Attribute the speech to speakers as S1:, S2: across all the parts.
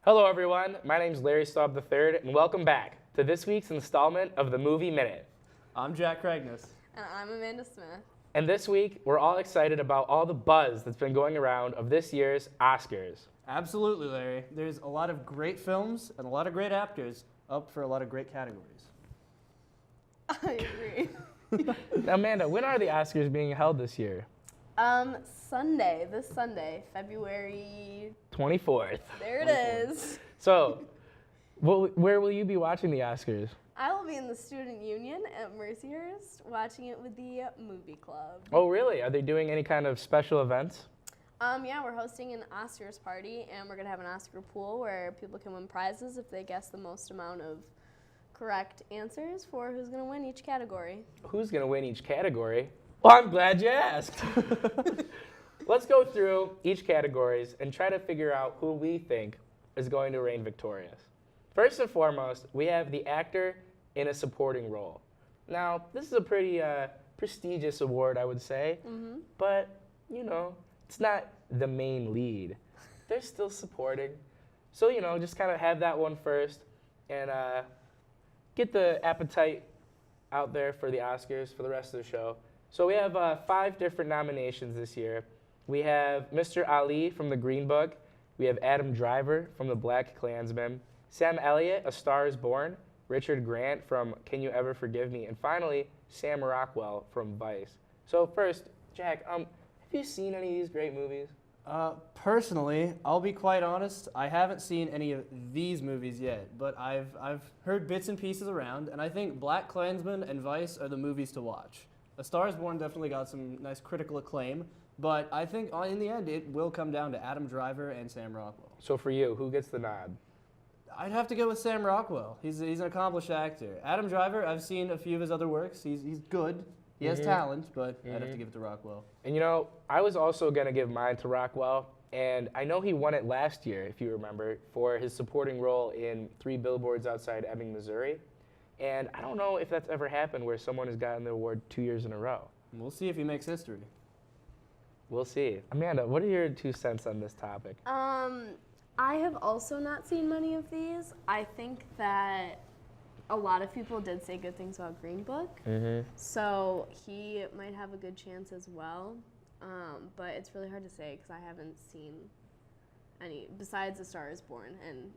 S1: Hello, everyone. My name is Larry Staub III, and welcome back to this week's installment of the Movie Minute.
S2: I'm Jack Craigness.
S3: And I'm Amanda Smith.
S1: And this week, we're all excited about all the buzz that's been going around of this year's Oscars.
S2: Absolutely, Larry. There's a lot of great films and a lot of great actors up for a lot of great categories.
S3: I agree.
S1: Now, Amanda, when are the Oscars being held this year?
S3: This Sunday, February
S1: 24th.
S3: There it is.
S1: So, where will you be watching the Oscars?
S3: I will be in the Student Union at Mercyhurst watching it with the movie club.
S1: Oh, really? Are they doing any kind of special events?
S3: Yeah, we're hosting an Oscars party, and we're going to have an Oscar pool where people can win prizes if they guess the most amount of correct answers for who's going to win each category.
S1: Who's going to win each category? Well, I'm glad you asked. Let's go through each categories and try to figure out who we think is going to reign victorious. First and foremost, we have the actor in a supporting role. Now, this is a pretty prestigious award, I would say, but, you know, it's not the main lead. They're still supporting. So, you know, just kind of have that one first and get the appetite out there for the Oscars for the rest of the show. So we have 5 different nominations this year. We have Mr. Ali from The Green Book. We have Adam Driver from The Black Klansman. Sam Elliott, A Star is Born. Richard Grant from Can You Ever Forgive Me? And finally, Sam Rockwell from Vice. So first, Jack, have you seen any of these great movies?
S2: Personally, I'll be quite honest, I haven't seen any of these movies yet, but I've heard bits and pieces around, and I think Black Klansman and Vice are the movies to watch. A Star is Born definitely got some nice critical acclaim, but I think in the end it will come down to Adam Driver and Sam Rockwell.
S1: So for you, who gets the nod?
S2: I'd have to go with Sam Rockwell. He's an accomplished actor. Adam Driver, I've seen a few of his other works. He's good. He has talent, but I'd have to give it to Rockwell.
S1: And you know, I was also going to give mine to Rockwell, and I know he won it last year, if you remember, for his supporting role in 3 Billboards Outside Ebbing, Missouri. And I don't know if that's ever happened where someone has gotten the award 2 years in a row.
S2: We'll see if he makes history.
S1: We'll see. Amanda, what are your 2 cents on this topic?
S3: I have also not seen many of these. I think that a lot of people did say good things about Green Book, so he might have a good chance as well. But it's really hard to say because I haven't seen any besides A Star is Born. And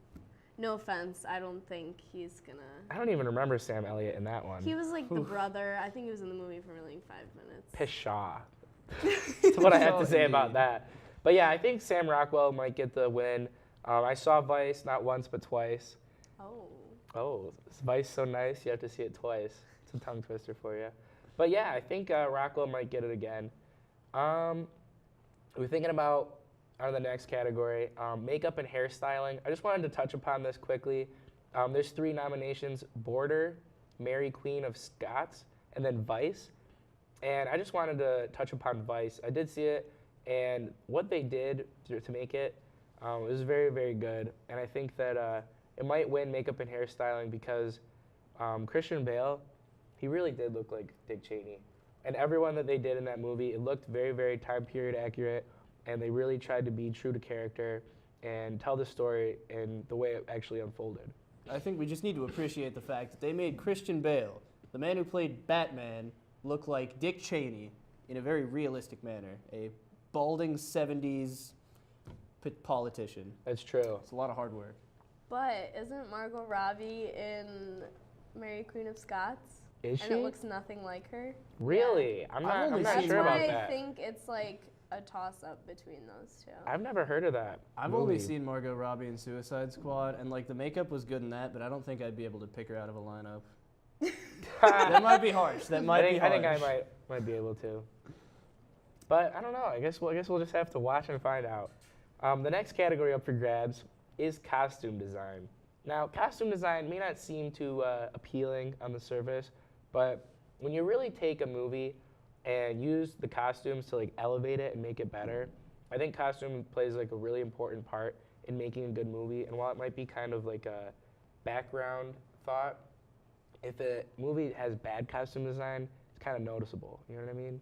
S3: no offense, I don't think he's gonna.
S1: I don't even remember Sam Elliott in that one.
S3: He was like the brother. I think he was in the movie for like 5 minutes.
S1: Pshaw. That's what I have to say about that. But yeah, I think Sam Rockwell might get the win. I saw Vice not once but twice. Oh, is Vice so nice? You have to see it twice. It's a tongue twister for you. But yeah, I think Rockwell might get it again. We're thinking about the next category, makeup and hairstyling. I just wanted to touch upon this quickly. There's 3 nominations: Border, Mary Queen of Scots, and then Vice. And I just wanted to touch upon Vice. I did see it, and what they did to make it was very, very good. And I think that it might win makeup and hairstyling because Christian Bale, he really did look like Dick Cheney. And everyone that they did in that movie, it looked very, very time period accurate, and they really tried to be true to character and tell the story in the way it actually unfolded.
S2: I think we just need to appreciate the fact that they made Christian Bale, the man who played Batman, look like Dick Cheney in a very realistic manner, a balding 70s politician.
S1: That's true.
S2: It's a lot of hard work.
S3: But isn't Margot Robbie in Mary Queen of Scots?
S1: Is she?
S3: And it looks nothing like her.
S1: Really?
S3: Yeah.
S1: I'm
S2: I've
S1: not
S2: only
S1: sure about
S3: That's why
S1: that.
S3: I think it's like a toss-up between those 2.
S1: I've never heard of that.
S2: I've
S1: movie.
S2: only seen Margot Robbie in Suicide Squad, and like the makeup was good in that, but I don't think I'd be able to pick her out of a lineup. That might be harsh. That might be harsh.
S1: I think I might be able to. But I don't know. I guess we'll just have to watch and find out. The next category up for grabs is costume design. Now, costume design may not seem too appealing on the surface, but when you really take a movie and use the costumes to like elevate it and make it better, I think costume plays like a really important part in making a good movie. And while it might be kind of like a background thought, if a movie has bad costume design, it's kind of noticeable. You know what I mean?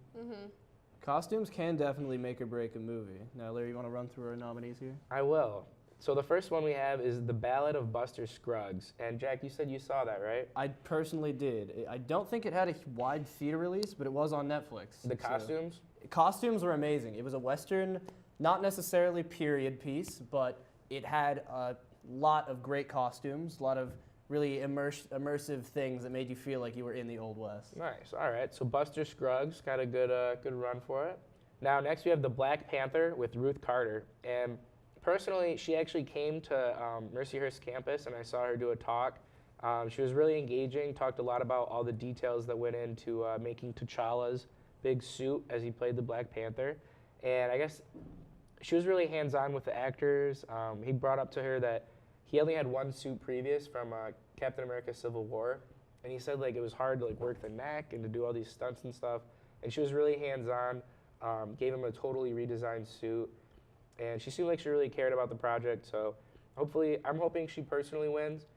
S2: Costumes can definitely make or break a movie. Now, Larry, you want to run through our nominees here?
S1: I will. So the first one we have is The Ballad of Buster Scruggs. And Jack, you said you saw that, right?
S2: I personally did. I don't think it had a wide theater release, but it was on Netflix.
S1: The costumes?
S2: Costumes were amazing. It was a Western, not necessarily period piece, but it had a lot of great costumes, a lot of really immersive things that made you feel like you were in the Old West.
S1: Nice. All right. So Buster Scruggs got a good run for it. Now, next we have The Black Panther with Ruth Carter. And personally, she actually came to Mercyhurst campus, and I saw her do a talk. She was really engaging, talked a lot about all the details that went into making T'Challa's big suit as he played the Black Panther. And I guess she was really hands-on with the actors. He brought up to her that he only had one suit previous from Captain America Civil War. And he said like it was hard to like work the neck and to do all these stunts and stuff. And she was really hands-on, gave him a totally redesigned suit. And she seemed like she really cared about the project. So hopefully, I'm hoping she personally wins.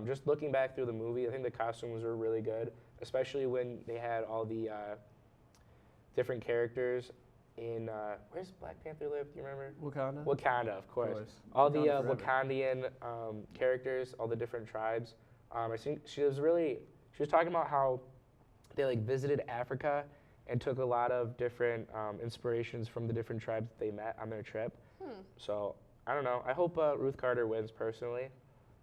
S1: Just looking back through the movie, I think the costumes were really good, especially when they had all the different characters in, where's Black Panther live? Do you remember?
S2: Wakanda?
S1: Wakanda, of course.
S2: Of course.
S1: All the
S2: Wakanda forever.
S1: Wakandian characters, all the different tribes. I think she was talking about how they like visited Africa and took a lot of different inspirations from the different tribes that they met on their trip. So I don't know. I hope Ruth Carter wins personally.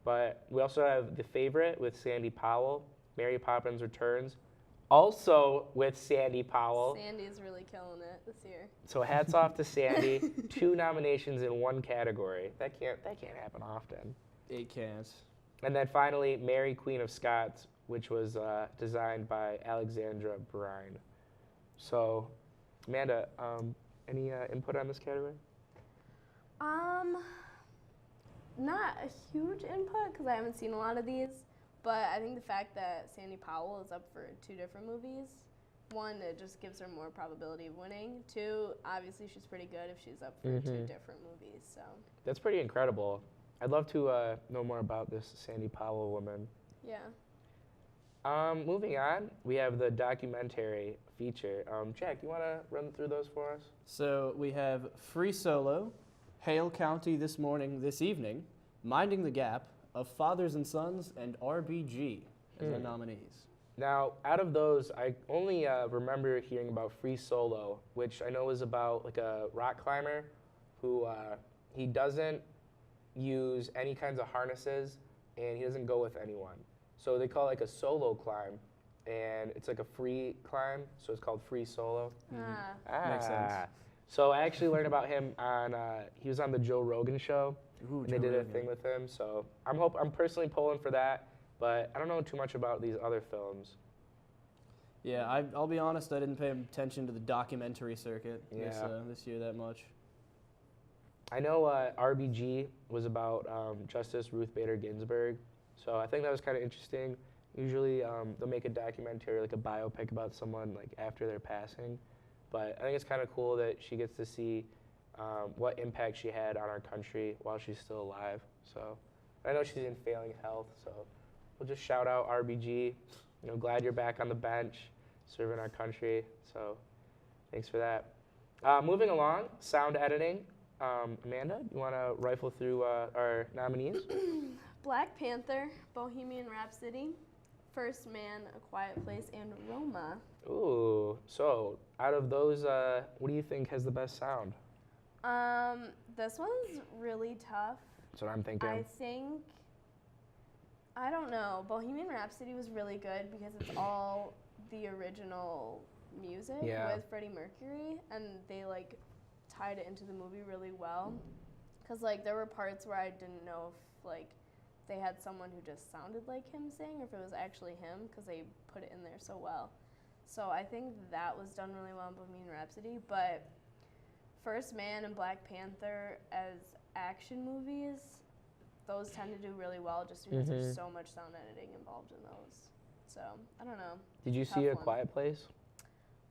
S1: But we also have The Favorite with Sandy Powell, Mary Poppins Returns, also with Sandy Powell.
S3: Sandy's really killing it this year.
S1: So hats off to Sandy. 2 nominations in 1 category. That can't happen often.
S2: It can't.
S1: And then finally, Mary Queen of Scots, which was designed by Alexandra Brine. So, Amanda, any input on this category?
S3: Not a huge input because I haven't seen a lot of these, but I think the fact that Sandy Powell is up for 2 different movies, 1, it just gives her more probability of winning. 2, obviously she's pretty good if she's up for 2 different movies. So
S1: That's pretty incredible. I'd love to know more about this Sandy Powell woman.
S3: yeah.
S1: Moving on, we have the documentary feature. Jack, you want to run through those for us?
S2: So we have Free Solo, Hale County this evening, Minding the Gap, Of Fathers and Sons, and RBG as the nominees.
S1: Now, out of those, I only remember hearing about Free Solo, which I know is about like a rock climber who he doesn't use any kinds of harnesses and he doesn't go with anyone. So they call it like a solo climb, and it's like a free climb, so it's called Free Solo.
S2: Makes sense.
S1: So I actually learned about him on, he was on the Joe Rogan show,
S2: Ooh,
S1: and they
S2: Joe
S1: did a
S2: Rogan.
S1: thing with him. So I'm personally pulling for that, but I don't know too much about these other films.
S2: Yeah, I'll be honest, I didn't pay attention to the documentary circuit
S1: Yeah.
S2: this year that much.
S1: I know RBG was about Justice Ruth Bader Ginsburg, so I think that was kind of interesting. Usually they'll make a documentary, like a biopic about someone like after their passing, but I think it's kind of cool that she gets to see what impact she had on our country while she's still alive. So I know she's in failing health, so we'll just shout out RBG. You know, glad you're back on the bench, serving our country. So thanks for that. Moving along, sound editing. Amanda, you want to rifle through our nominees?
S3: Black Panther, Bohemian Rhapsody, First Man, A Quiet Place, and Roma.
S1: Ooh, so out of those, what do you think has the best sound?
S3: This one's really tough.
S1: That's what I'm thinking.
S3: I don't know. Bohemian Rhapsody was really good because it's all the original music with Freddie Mercury, and they like tied it into the movie really well. Cause like there were parts where I didn't know if like they had someone who just sounded like him sing, or if it was actually him, because they put it in there so well. So I think that was done really well in Bohemian Rhapsody, but First Man and Black Panther as action movies, those tend to do really well just because there's so much sound editing involved in those. So, I don't know.
S1: Did you see A Quiet Place?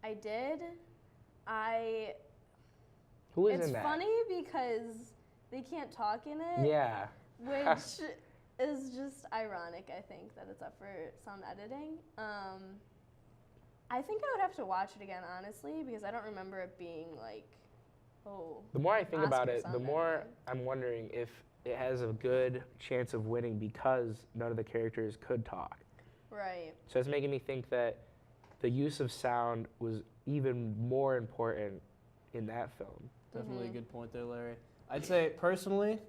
S3: I did.
S1: Who is in that?
S3: It's funny because they can't talk in it.
S1: Yeah.
S3: Which is just ironic, I think, that it's up for sound editing. I think I would have to watch it again, honestly, because I don't remember it being like,
S1: The more I think about
S3: Oscar
S1: it, the
S3: sound
S1: more
S3: editing.
S1: I'm wondering if it has a good chance of winning because none of the characters could talk.
S3: Right.
S1: So it's making me think that the use of sound was even more important in that film.
S2: Definitely a good point there, Larry. I'd say personally,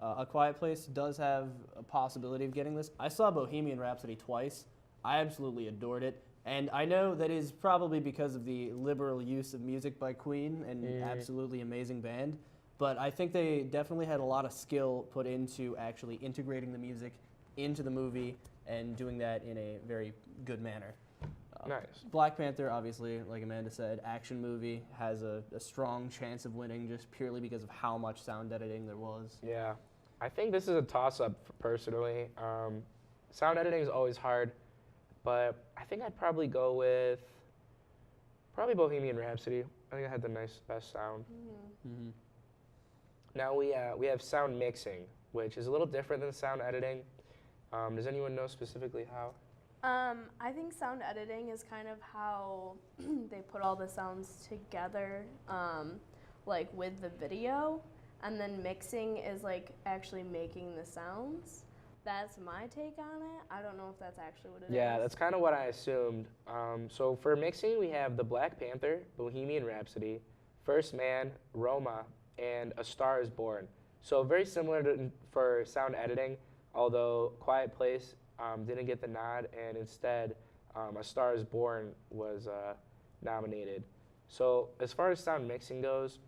S2: A Quiet Place does have a possibility of getting this. I saw Bohemian Rhapsody twice. I absolutely adored it. And I know that is probably because of the liberal use of music by Queen, an absolutely amazing band. But I think they definitely had a lot of skill put into actually integrating the music into the movie and doing that in a very good manner.
S1: Nice.
S2: Black Panther, obviously, like Amanda said, action movie, has a strong chance of winning just purely because of how much sound editing there was.
S1: Yeah. I think this is a toss-up personally. Sound editing is always hard, but I think I'd probably go with Bohemian Rhapsody. I think it had the best sound.
S2: Mm-hmm.
S1: Now we have sound mixing, which is a little different than sound editing. Does anyone know specifically how?
S3: I think sound editing is kind of how they put all the sounds together, like with the video, and then mixing is like actually making the sounds. That's my take on it. I don't know if that's actually what it is.
S1: Yeah, that's kind of what I assumed. So for mixing, we have the Black Panther, Bohemian Rhapsody, First Man, Roma, and A Star Is Born. So very similar for sound editing, although Quiet Place didn't get the nod, and instead A Star Is Born was nominated. So as far as sound mixing goes,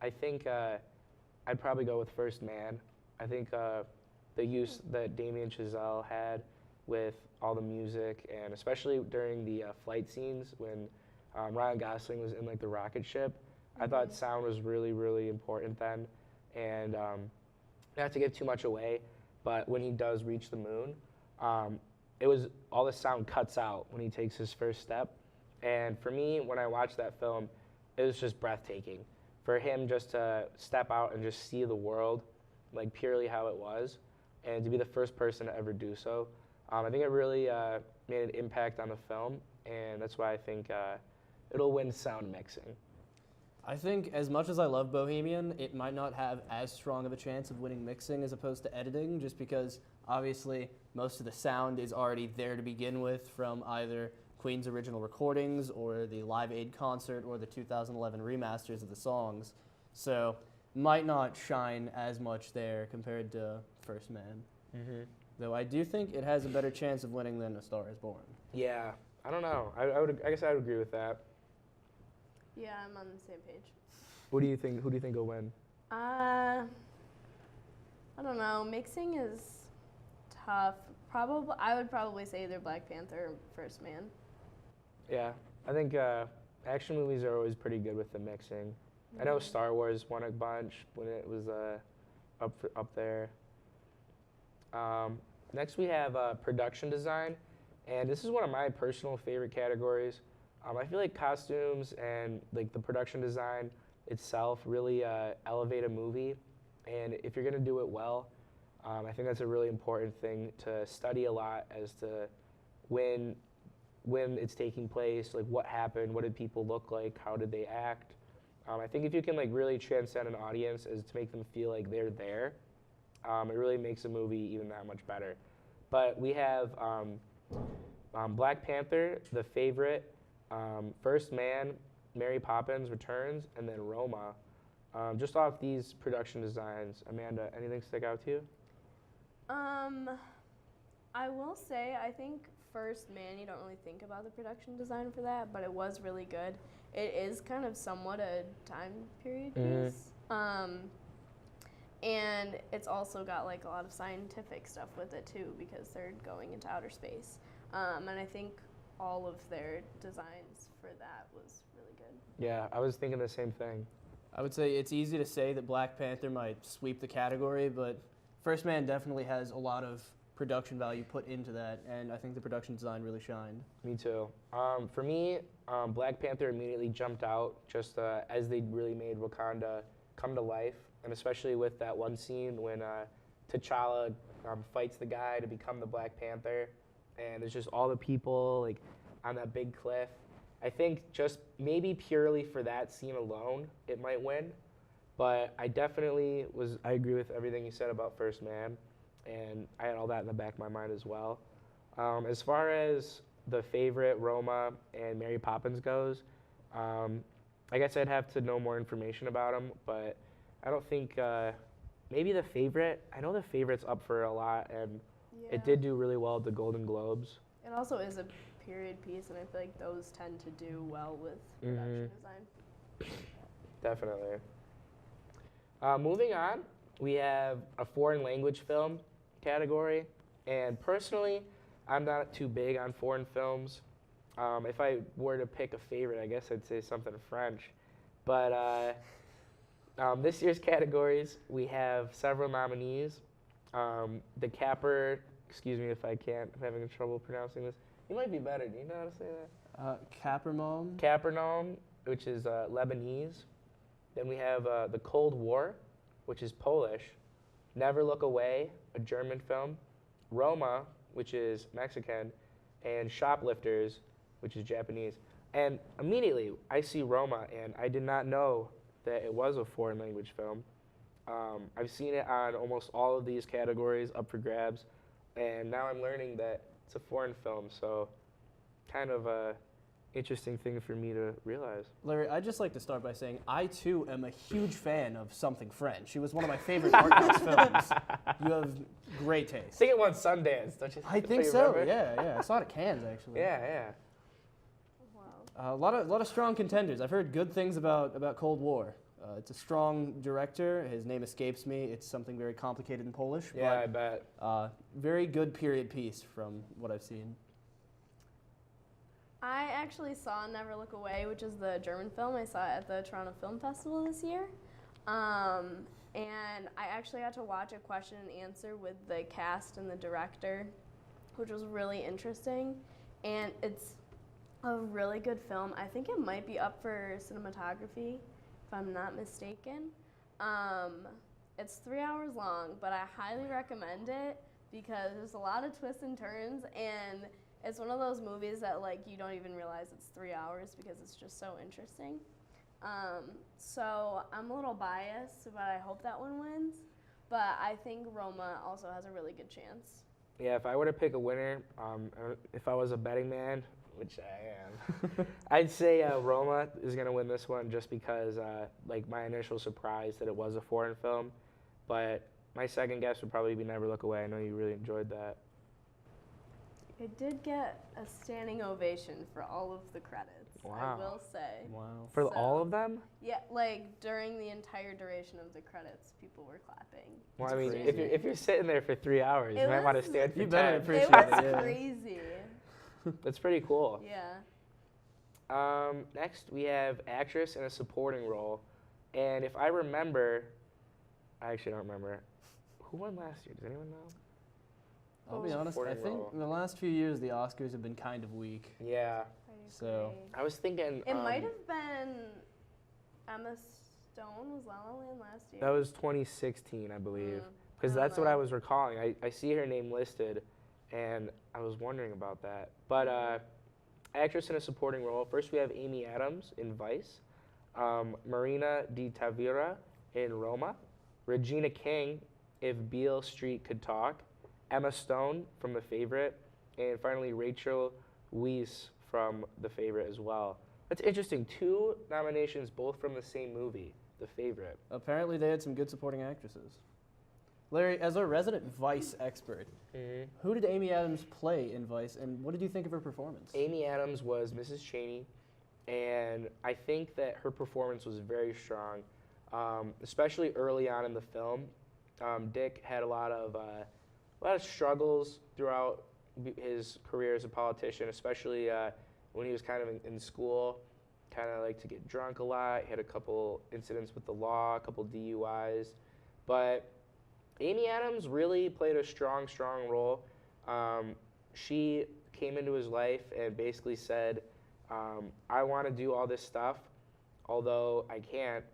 S1: I think I'd probably go with First Man. I think the use that Damien Chazelle had with all the music, and especially during the flight scenes when Ryan Gosling was in like the rocket ship, I thought sound was really, really important then. And not to give too much away, but when he does reach the moon, it was all the sound cuts out when he takes his first step. And for me, when I watched that film, it was just breathtaking. For him just to step out and just see the world like purely how it was, and to be the first person to ever do so, I think it really made an impact on the film, and that's why I think it'll win sound mixing.
S2: I think as much as I love Bohemian, it might not have as strong of a chance of winning mixing as opposed to editing, just because obviously most of the sound is already there to begin with from either Queen's original recordings or the Live Aid concert or the 2011 remasters of the songs. So might not shine as much there compared to First Man.
S1: Mm-hmm.
S2: Though I do think it has a better chance of winning than A Star Is Born.
S1: Yeah, I don't know. I guess I would agree with that.
S3: Yeah, I'm on the same page.
S1: What do you think? Who do you think will win?
S3: I don't know. Mixing is tough. I would probably say either Black Panther or First Man.
S1: Yeah, I think action movies are always pretty good with the mixing. I know Star Wars won a bunch when it was up there. Next we have production design, and this is one of my personal favorite categories. I feel like costumes and like the production design itself really elevate a movie, and if you're gonna do it well, I think that's a really important thing to study a lot as to when it's taking place, like what happened, what did people look like, how did they act. I think if you can like really transcend an audience as to make them feel like they're there, it really makes a movie even that much better. But we have Black Panther, The Favorite, First Man, Mary Poppins Returns, and then Roma. Just off these production designs, Amanda, anything stick out to you?
S3: I will say, I think First Man, you don't really think about the production design for that, but it was really good. It is kind of somewhat a time period piece. And it's also got like a lot of scientific stuff with it too, because they're going into outer space. And I think all of their designs for that was really good.
S1: Yeah, I was thinking the same thing.
S2: I would say it's easy to say that Black Panther might sweep the category, but First Man definitely has a lot of production value put into that, and I think the production design really shined.
S1: Me too. For me, Black Panther immediately jumped out just as they really made Wakanda come to life, and especially with that one scene when T'Challa fights the guy to become the Black Panther, and there's just all the people like on that big cliff. I think just maybe purely for that scene alone, it might win. But I agree with everything you said about First Man, and I had all that in the back of my mind as well. As far as the favorite Roma and Mary Poppins goes, I guess I'd have to know more information about them, but I don't think, maybe the favorite, I know the favorite's up for a lot, and it did do really well at the Golden Globes.
S3: It also is a period piece, and I feel like those tend to do well with production design.
S1: Definitely. Moving on, we have a foreign language film category, and personally, I'm not too big on foreign films. If I were to pick a favorite, I guess I'd say something French. But this year's categories, we have several nominees. The Capper, excuse me if I'm having trouble pronouncing this. You might be better. Do you know how to say that? Capernaum, which is Lebanese. Then we have The Cold War, which is Polish. Never Look Away, a German film. Roma, which is Mexican. And Shoplifters, which is Japanese. And immediately, I see Roma, and I did not know that it was a foreign language film. I've seen it on almost all of these categories up for grabs, and now I'm learning that it's a foreign film, so kind of a interesting thing for me to realize.
S2: Larry, I'd just like to start by saying I, too, am a huge fan of Something French. It was one of my favorite art house films. You have great taste.
S1: I think it won Sundance, don't you think?
S2: I think so, yeah. I saw it at Cannes, actually.
S1: Yeah.
S3: Wow.
S2: A lot of strong contenders. I've heard good things about Cold War. It's a strong director. His name escapes me. It's something very complicated in Polish.
S1: Yeah, I bet.
S2: Very good period piece from what I've seen.
S3: I actually saw Never Look Away, which is the German film. I saw it at the Toronto Film Festival this year. And I actually got to watch a question and answer with the cast and the director, which was really interesting. And it's a really good film. I think it might be up for cinematography, if I'm not mistaken. It's 3 hours long, but I highly recommend it because there's a lot of twists and turns, and it's one of those movies that you don't even realize it's 3 hours because it's just so interesting. So I'm a little biased, but I hope that one wins. But I think Roma also has a really good chance.
S1: Yeah, if I were to pick a winner, if I was a betting man, which I am, I'd say Roma is going to win this one just because my initial surprise that it was a foreign film. But my second guess would probably be Never Look Away. I know you really enjoyed that.
S3: It did get a standing ovation for all of the credits,
S1: Wow.
S3: I will say.
S2: Wow.
S1: For all of them?
S3: Yeah, during the entire duration of the credits, people were clapping.
S1: Well, I mean,
S2: crazy.
S1: if you're sitting there for 3 hours,
S3: It
S1: you might want to
S3: was-
S1: stand for
S2: You
S1: 10.
S2: better
S3: It
S2: appreciate
S3: was
S2: it, yeah.
S3: crazy.
S1: That's pretty cool.
S3: Yeah.
S1: Next, we have actress in a supporting role. And if I remember, I actually don't remember. Who won last year? Does anyone know?
S2: I'll be honest, I
S1: Supporting
S2: think
S1: role.
S2: in the last few years the Oscars have been kind of weak.
S1: Yeah.
S3: I
S2: So-
S3: agree.
S1: I was thinking.
S3: It might have been Emma Stone was La La Land last year.
S1: That was 2016, I believe.
S3: Mm,
S1: Because
S3: I don't
S1: that's what I
S3: know.
S1: was recalling. I see her name listed, and I was wondering about that. But actress in a supporting role. First, we have Amy Adams in Vice, Marina Di Tavira in Roma, Regina King, If Beale Street Could Talk, Emma Stone from The Favorite, and finally Rachel Weisz from The Favorite as well. That's interesting. 2 nominations, both from the same movie, The Favorite.
S2: Apparently they had some good supporting actresses. Larry, as our resident Vice expert, who did Amy Adams play in Vice, and what did you think of her performance?
S1: Amy Adams was Mrs. Cheney, and I think that her performance was very strong, especially early on in the film. Dick had a lot of struggles throughout his career as a politician, especially when he was kind of in school, kind of like to get drunk a lot. He had a couple incidents with the law, a couple DUIs, but Amy Adams really played a strong role. She came into his life and basically said, I want to do all this stuff, although I can't,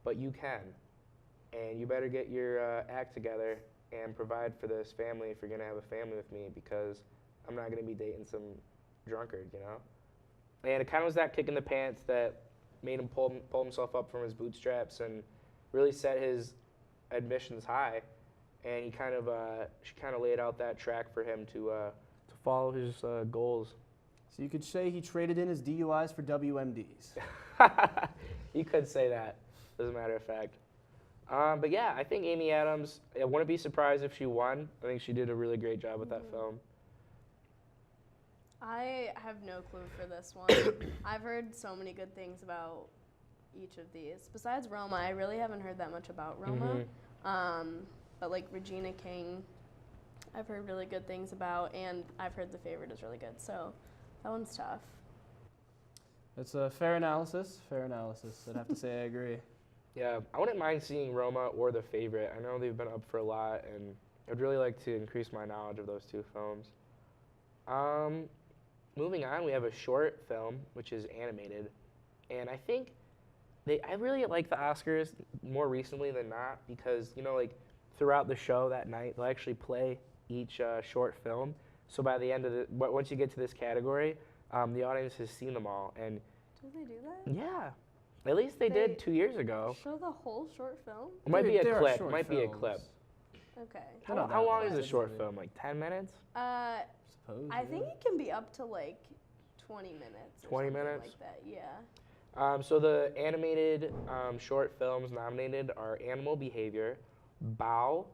S1: but you can. And you better get your act together and provide for this family if you're going to have a family with me, because I'm not going to be dating some drunkard, you know? And it kind of was that kick in the pants that made him pull himself up from his bootstraps and really set his admissions high, and she kind of laid out that track for him to follow his goals.
S2: So you could say he traded in his DUIs for WMDs.
S1: You could say that, as a matter of fact. But yeah, I think Amy Adams, I wouldn't be surprised if she won. I think she did a really great job with that film.
S3: I have no clue for this one. I've heard so many good things about each of these. Besides Roma, I really haven't heard that much about Roma. But like Regina King, I've heard really good things about, and I've heard The Favorite is really good. So that one's tough.
S2: That's a fair analysis. Fair analysis. I'd have to say I agree.
S1: Yeah, I wouldn't mind seeing Roma or The Favorite. I know they've been up for a lot, and I'd really like to increase my knowledge of those two films. Moving on, we have a short film, which is animated. And I think I really like the Oscars more recently than not because, like throughout the show that night, they'll actually play each short film. So by the end of once you get to this category, the audience has seen them all. And
S3: Do they do that?
S1: yeah, at least they did 2 years ago.
S3: Show the whole short film?
S1: It might be a
S2: There are
S1: clip.
S2: short
S1: Might be a
S2: films.
S1: clip.
S3: Okay.
S2: They're not
S1: How
S2: that
S1: long
S2: long.
S1: is a short film? Like 10 minutes?
S2: Suppose.
S3: I think it can be up to like 20 minutes. Or
S1: 20
S3: something
S1: minutes?
S3: Like that, yeah.
S1: So the animated short films nominated are Animal Behavior, Bow,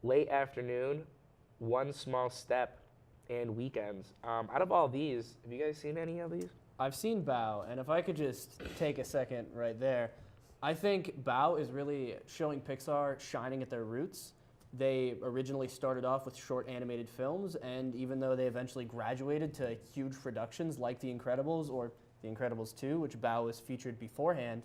S1: Late Afternoon, One Small Step, and Weekends. Out of all these, have you guys seen any of these?
S2: I've seen Bow, and if I could just take a second right there, I think Bow is really showing Pixar shining at their roots. They originally started off with short animated films, and even though they eventually graduated to huge productions like The Incredibles or The Incredibles 2, which Bow was featured beforehand,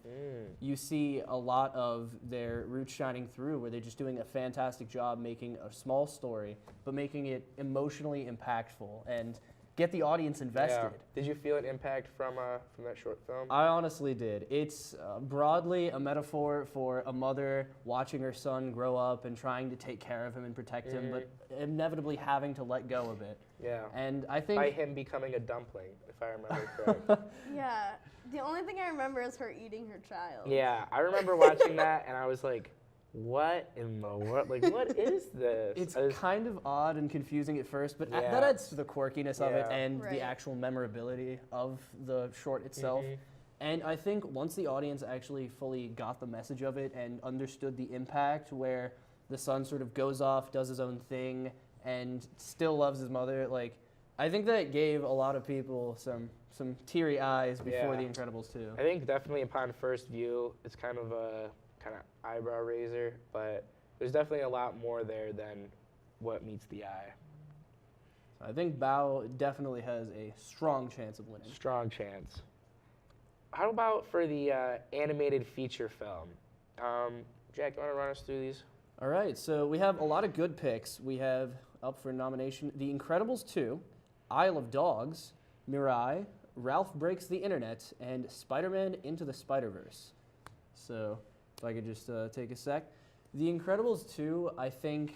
S2: you see a lot of their roots shining through, where they're just doing a fantastic job making a small story, but making it emotionally impactful and get the audience invested.
S1: Yeah. Did you feel an impact from that short film?
S2: I honestly did. It's broadly a metaphor for a mother watching her son grow up and trying to take care of him and protect him, but inevitably having to let go of it.
S1: Yeah.
S2: And I think
S1: By him becoming a dumpling, if I remember correct.
S3: Yeah. The only thing I remember is her eating her child.
S1: Yeah, I remember watching that, and I was like, what in the world? Like, what is this?
S2: it's kind of odd and confusing at first, but
S1: Yeah.
S2: that adds to the quirkiness of it
S1: Yeah.
S2: and the
S3: Right.
S2: actual memorability of the short itself. And I think once the audience actually fully got the message of it and understood the impact, where the son sort of goes off, does his own thing, and still loves his mother, like, I think that gave a lot of people some teary eyes before
S1: Yeah.
S2: The Incredibles 2.
S1: I think definitely upon first view, it's kind of a eyebrow raiser, but there's definitely a lot more there than what meets the eye.
S2: I think Bao definitely has a strong chance of winning.
S1: Strong chance. How about for the animated feature film? Jack, you want to run us through these?
S2: All right, so we have a lot of good picks. We have up for nomination The Incredibles 2, Isle of Dogs, Mirai, Ralph Breaks the Internet, and Spider-Man Into the Spider-Verse. So if I could just take a sec. The Incredibles 2, I think,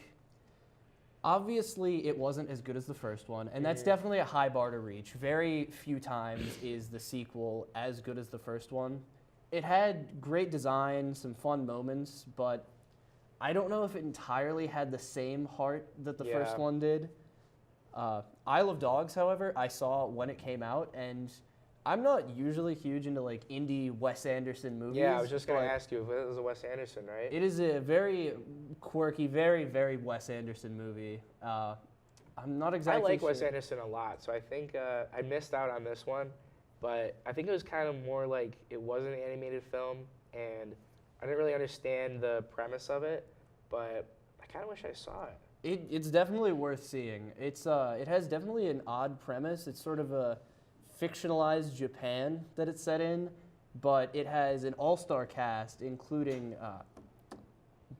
S2: obviously it wasn't as good as the first one, and that's definitely a high bar to reach. Very few times is the sequel as good as the first one. It had great design, some fun moments, but I don't know if it entirely had the same heart that the first
S1: Yeah.
S2: one did. Isle of Dogs, however, I saw when it came out, and I'm not usually huge into like indie Wes Anderson movies.
S1: Yeah, I was just going to
S2: but
S1: ask you if it was a Wes Anderson, right?
S2: It is a very quirky, very, very Wes Anderson movie. I'm not
S1: I
S2: exactly
S1: like
S2: sure.
S1: Wes Anderson a lot, so I think I missed out on this one, but I think it was kind of more like it was an animated film, and I didn't really understand the premise of it, but I kind of wish I saw it.
S2: It's definitely worth seeing. It has definitely an odd premise. It's sort of a fictionalized Japan that it's set in, but it has an all-star cast, including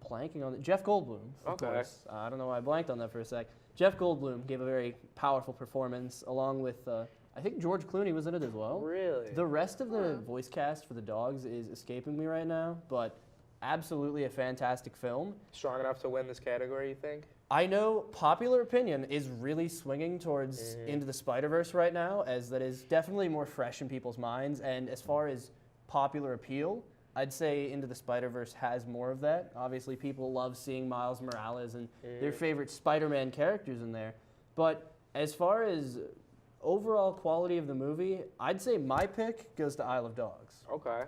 S2: blanking on it. Jeff Goldblum, of
S1: Okay.
S2: course. I don't know why I blanked on that for a sec. Jeff Goldblum gave a very powerful performance, along with I think George Clooney was in it as well.
S1: Really?
S2: The rest of the voice cast for the dogs is escaping me right now, but absolutely a fantastic film.
S1: Strong enough to win this category, you think?
S2: I know popular opinion is really swinging towards Into the Spider-Verse right now, as that is definitely more fresh in people's minds. And as far as popular appeal, I'd say Into the Spider-Verse has more of that. Obviously, people love seeing Miles Morales and their favorite Spider-Man characters in there. But as far as overall quality of the movie, I'd say my pick goes to Isle of Dogs.
S1: Okay.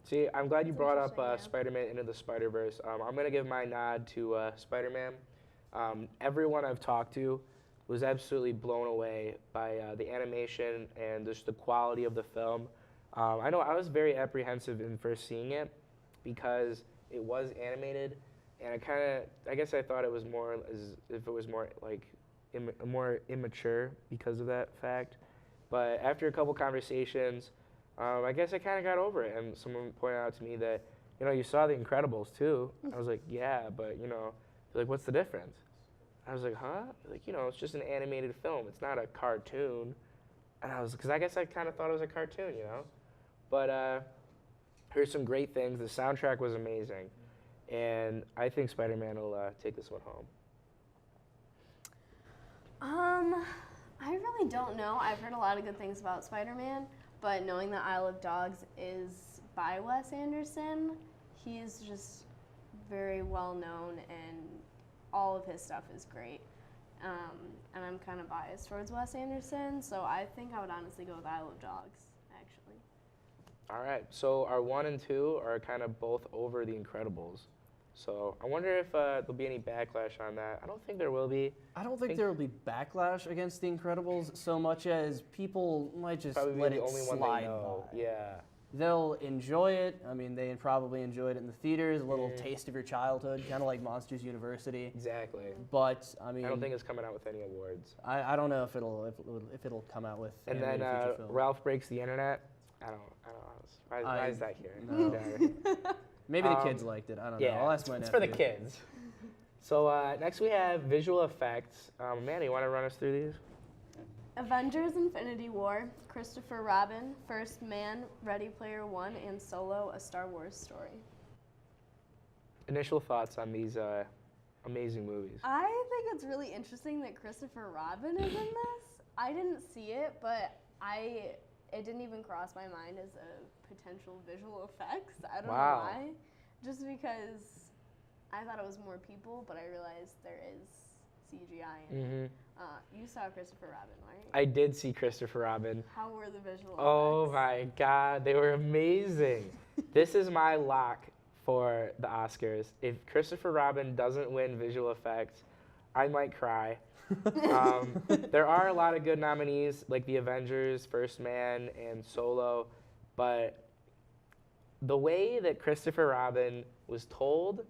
S1: See, I'm glad you
S3: That's
S1: brought up
S3: interesting, yeah.
S1: Spider-Man Into the Spider-Verse. I'm going to give my nod to Spider-Man. Everyone I've talked to was absolutely blown away by the animation and just the quality of the film. I know I was very apprehensive in first seeing it because it was animated, and I guess I thought it was more as if it was more like more immature because of that fact. But after a couple conversations, I guess I kind of got over it, and someone pointed out to me that, you saw The Incredibles too. I was like, yeah, but they're like, what's the difference? I was like, huh? Like, it's just an animated film. It's not a cartoon. And because I guess I kind of thought it was a cartoon, But heard some great things. The soundtrack was amazing, and I think Spider-Man will take this one home.
S3: I really don't know. I've heard a lot of good things about Spider-Man, but knowing that Isle of Dogs is by Wes Anderson, he's just very well known, and all of his stuff is great. And I'm kind of biased towards Wes Anderson, so I think I would honestly go with Isle of Dogs, actually.
S1: All right, so our 1 and 2 are kind of both over The Incredibles. So I wonder if there'll be any backlash on that. I don't think there will be.
S2: I don't think there will be backlash against The Incredibles so much as people might just
S1: Probably
S2: let
S1: the
S2: it
S1: only one
S2: slide
S1: they know.
S2: by.
S1: Yeah.
S2: They'll enjoy it. I mean, they probably enjoyed it in the theaters, a little taste of your childhood, kind of like Monsters University.
S1: Exactly.
S2: But I mean,
S1: I don't think it's coming out with any awards.
S2: I don't know if it'll come out with.
S1: And then
S2: animated feature film.
S1: Ralph Breaks the Internet. I don't know. Why is that here?
S2: No. Maybe the kids liked it. I don't know.
S1: Yeah,
S2: I'll ask my
S1: it's
S2: nephew.
S1: for the kids. So next we have visual effects. Amanda, you want to run us through these?
S3: Avengers Infinity War, Christopher Robin, First Man, Ready Player One, and Solo, A Star Wars Story.
S1: Initial thoughts on these amazing movies.
S3: I think it's really interesting that Christopher Robin is in this. I didn't see it, but it didn't even cross my mind as a potential visual effects. I don't know why. Just because I thought it was more people, but I realized there is CGI in it. You saw Christopher Robin, right?
S1: I did see Christopher Robin.
S3: How were the visual
S1: Oh
S3: effects?
S1: my God, they were amazing. This is my lock for the Oscars. If Christopher Robin doesn't win visual effects, I might cry. There are a lot of good nominees, like The Avengers, First Man, and Solo, but the way that Christopher Robin was told,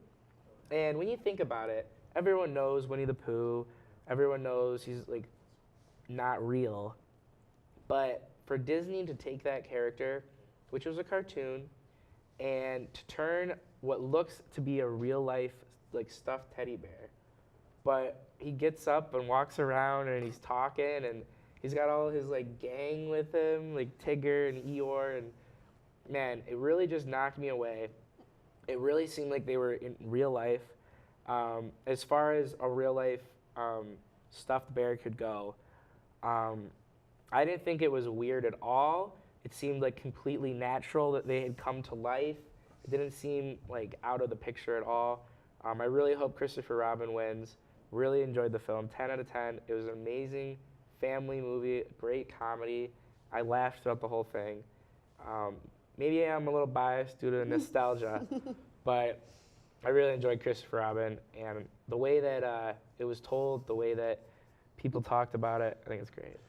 S1: and when you think about it, everyone knows Winnie the Pooh, everyone knows he's like not real, but for Disney to take that character, which was a cartoon, and to turn what looks to be a real life like stuffed teddy bear, but he gets up and walks around and he's talking and he's got all his like gang with him, like Tigger and Eeyore, and man, it really just knocked me away. It really seemed like they were in real life. As far as a real life stuffed bear could go, I didn't think it was weird at all. It seemed like completely natural that they had come to life. It didn't seem like out of the picture at all. I really hope Christopher Robin wins. Really enjoyed the film, 10 out of 10. It was an amazing family movie, great comedy. I laughed throughout the whole thing. Maybe I'm a little biased due to nostalgia, but I really enjoyed Christopher Robin, and the way that it was told, the way that people talked about it, I think it's great.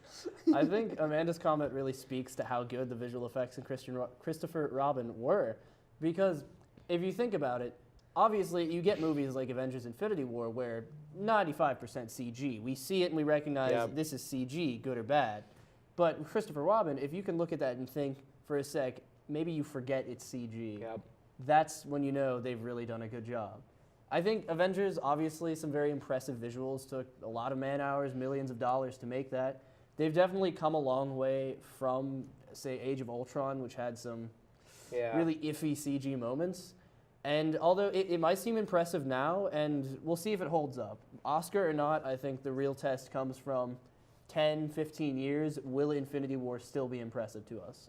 S2: I think Amanda's comment really speaks to how good the visual effects in Christopher Robin were, because if you think about it, obviously you get movies like Avengers Infinity War where 95% CG. We see it and we recognize this is CG, good or bad. But Christopher Robin, if you can look at that and think for a sec, maybe you forget it's CG.
S1: Yep.
S2: That's when you know they've really done a good job. I think Avengers, obviously some very impressive visuals, took a lot of man hours, millions of dollars to make that. They've definitely come a long way from, say, Age of Ultron, which had some really iffy CG moments. And although it might seem impressive now, and we'll see if it holds up. Oscar or not, I think the real test comes from 10, 15 years. Will Infinity War still be impressive to us?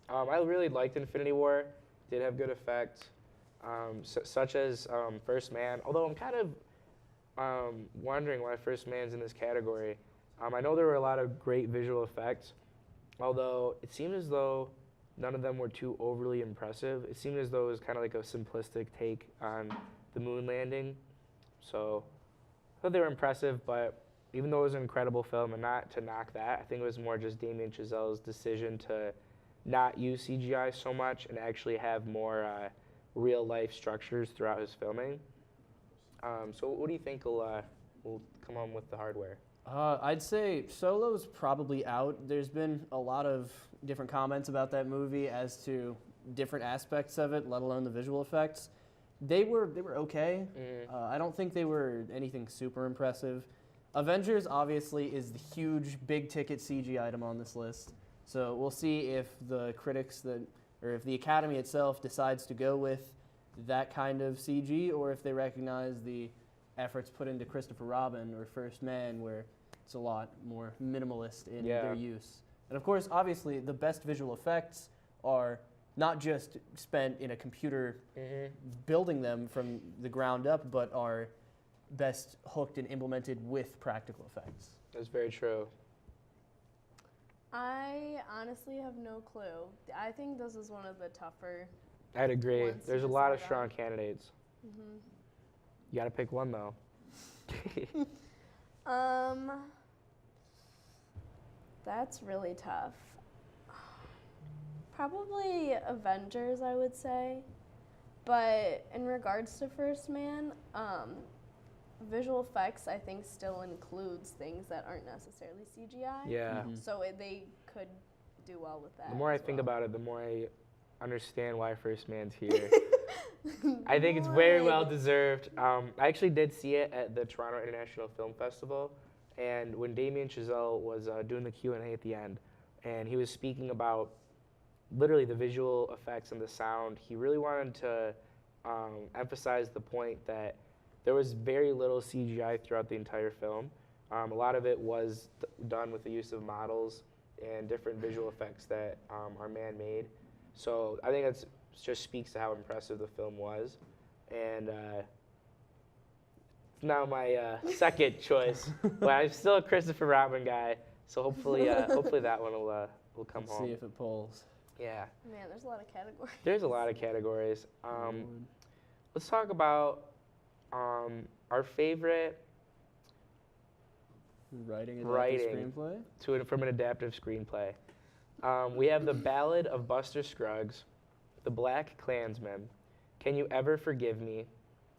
S1: I really liked Infinity War. did have good effects, such as First Man. Although I'm kind of wondering why First Man's in this category. I know there were a lot of great visual effects, although it seemed as though none of them were too overly impressive. It seemed as though it was kind of like a simplistic take on the moon landing. So I thought they were impressive, but even though it was an incredible film, and not to knock that, I think it was more just Damien Chazelle's decision to not use CGI so much and actually have more real-life structures throughout his filming. So what do you think will come on with the hardware?
S2: I'd say Solo's probably out. There's been a lot of different comments about that movie as to different aspects of it, let alone the visual effects. They were okay. I don't think they were anything super impressive. Avengers obviously is the huge big ticket CG item on this list. So we'll see if the critics or if the Academy itself decides to go with that kind of CG, or if they recognize the efforts put into Christopher Robin or First Man, where it's a lot more minimalist in their use. And of course, obviously, the best visual effects are not just spent in a computer building them from the ground up, but are best hooked and implemented with practical effects.
S1: That's very true.
S3: I honestly have no clue. I think this is one of the tougher.
S1: I'd agree.
S3: Ones to
S1: There's a lot of
S3: decide
S1: strong
S3: on.
S1: candidates. You got to pick one, though.
S3: That's really tough. Probably Avengers, I would say. But in regards to First Man, visual effects, I think, still includes things that aren't necessarily CGI.
S1: Yeah.
S3: So they could do well with that.
S1: The more I
S3: as
S1: think
S3: well.
S1: about it, the more I understand why First Man's here. I think it's very well deserved. I actually did see it at the Toronto International Film Festival, and when Damien Chazelle was doing the Q&A at the end, and he was speaking about literally the visual effects and the sound, he really wanted to emphasize the point that there was very little CGI throughout the entire film. A lot of it was done with the use of models and different visual effects that are man-made. So I think that just speaks to how impressive the film was. And it's now my second choice, but I'm still a Christopher Robin guy. So hopefully that one will come
S2: Let's
S1: home.
S2: see if it pulls.
S1: Yeah.
S3: Man, there's a lot of categories.
S1: There's a lot of categories. Let's talk about our favorite
S2: Writing
S1: screenplay from an adaptive screenplay. We have The Ballad of Buster Scruggs, The Black Klansman, Can You Ever Forgive Me,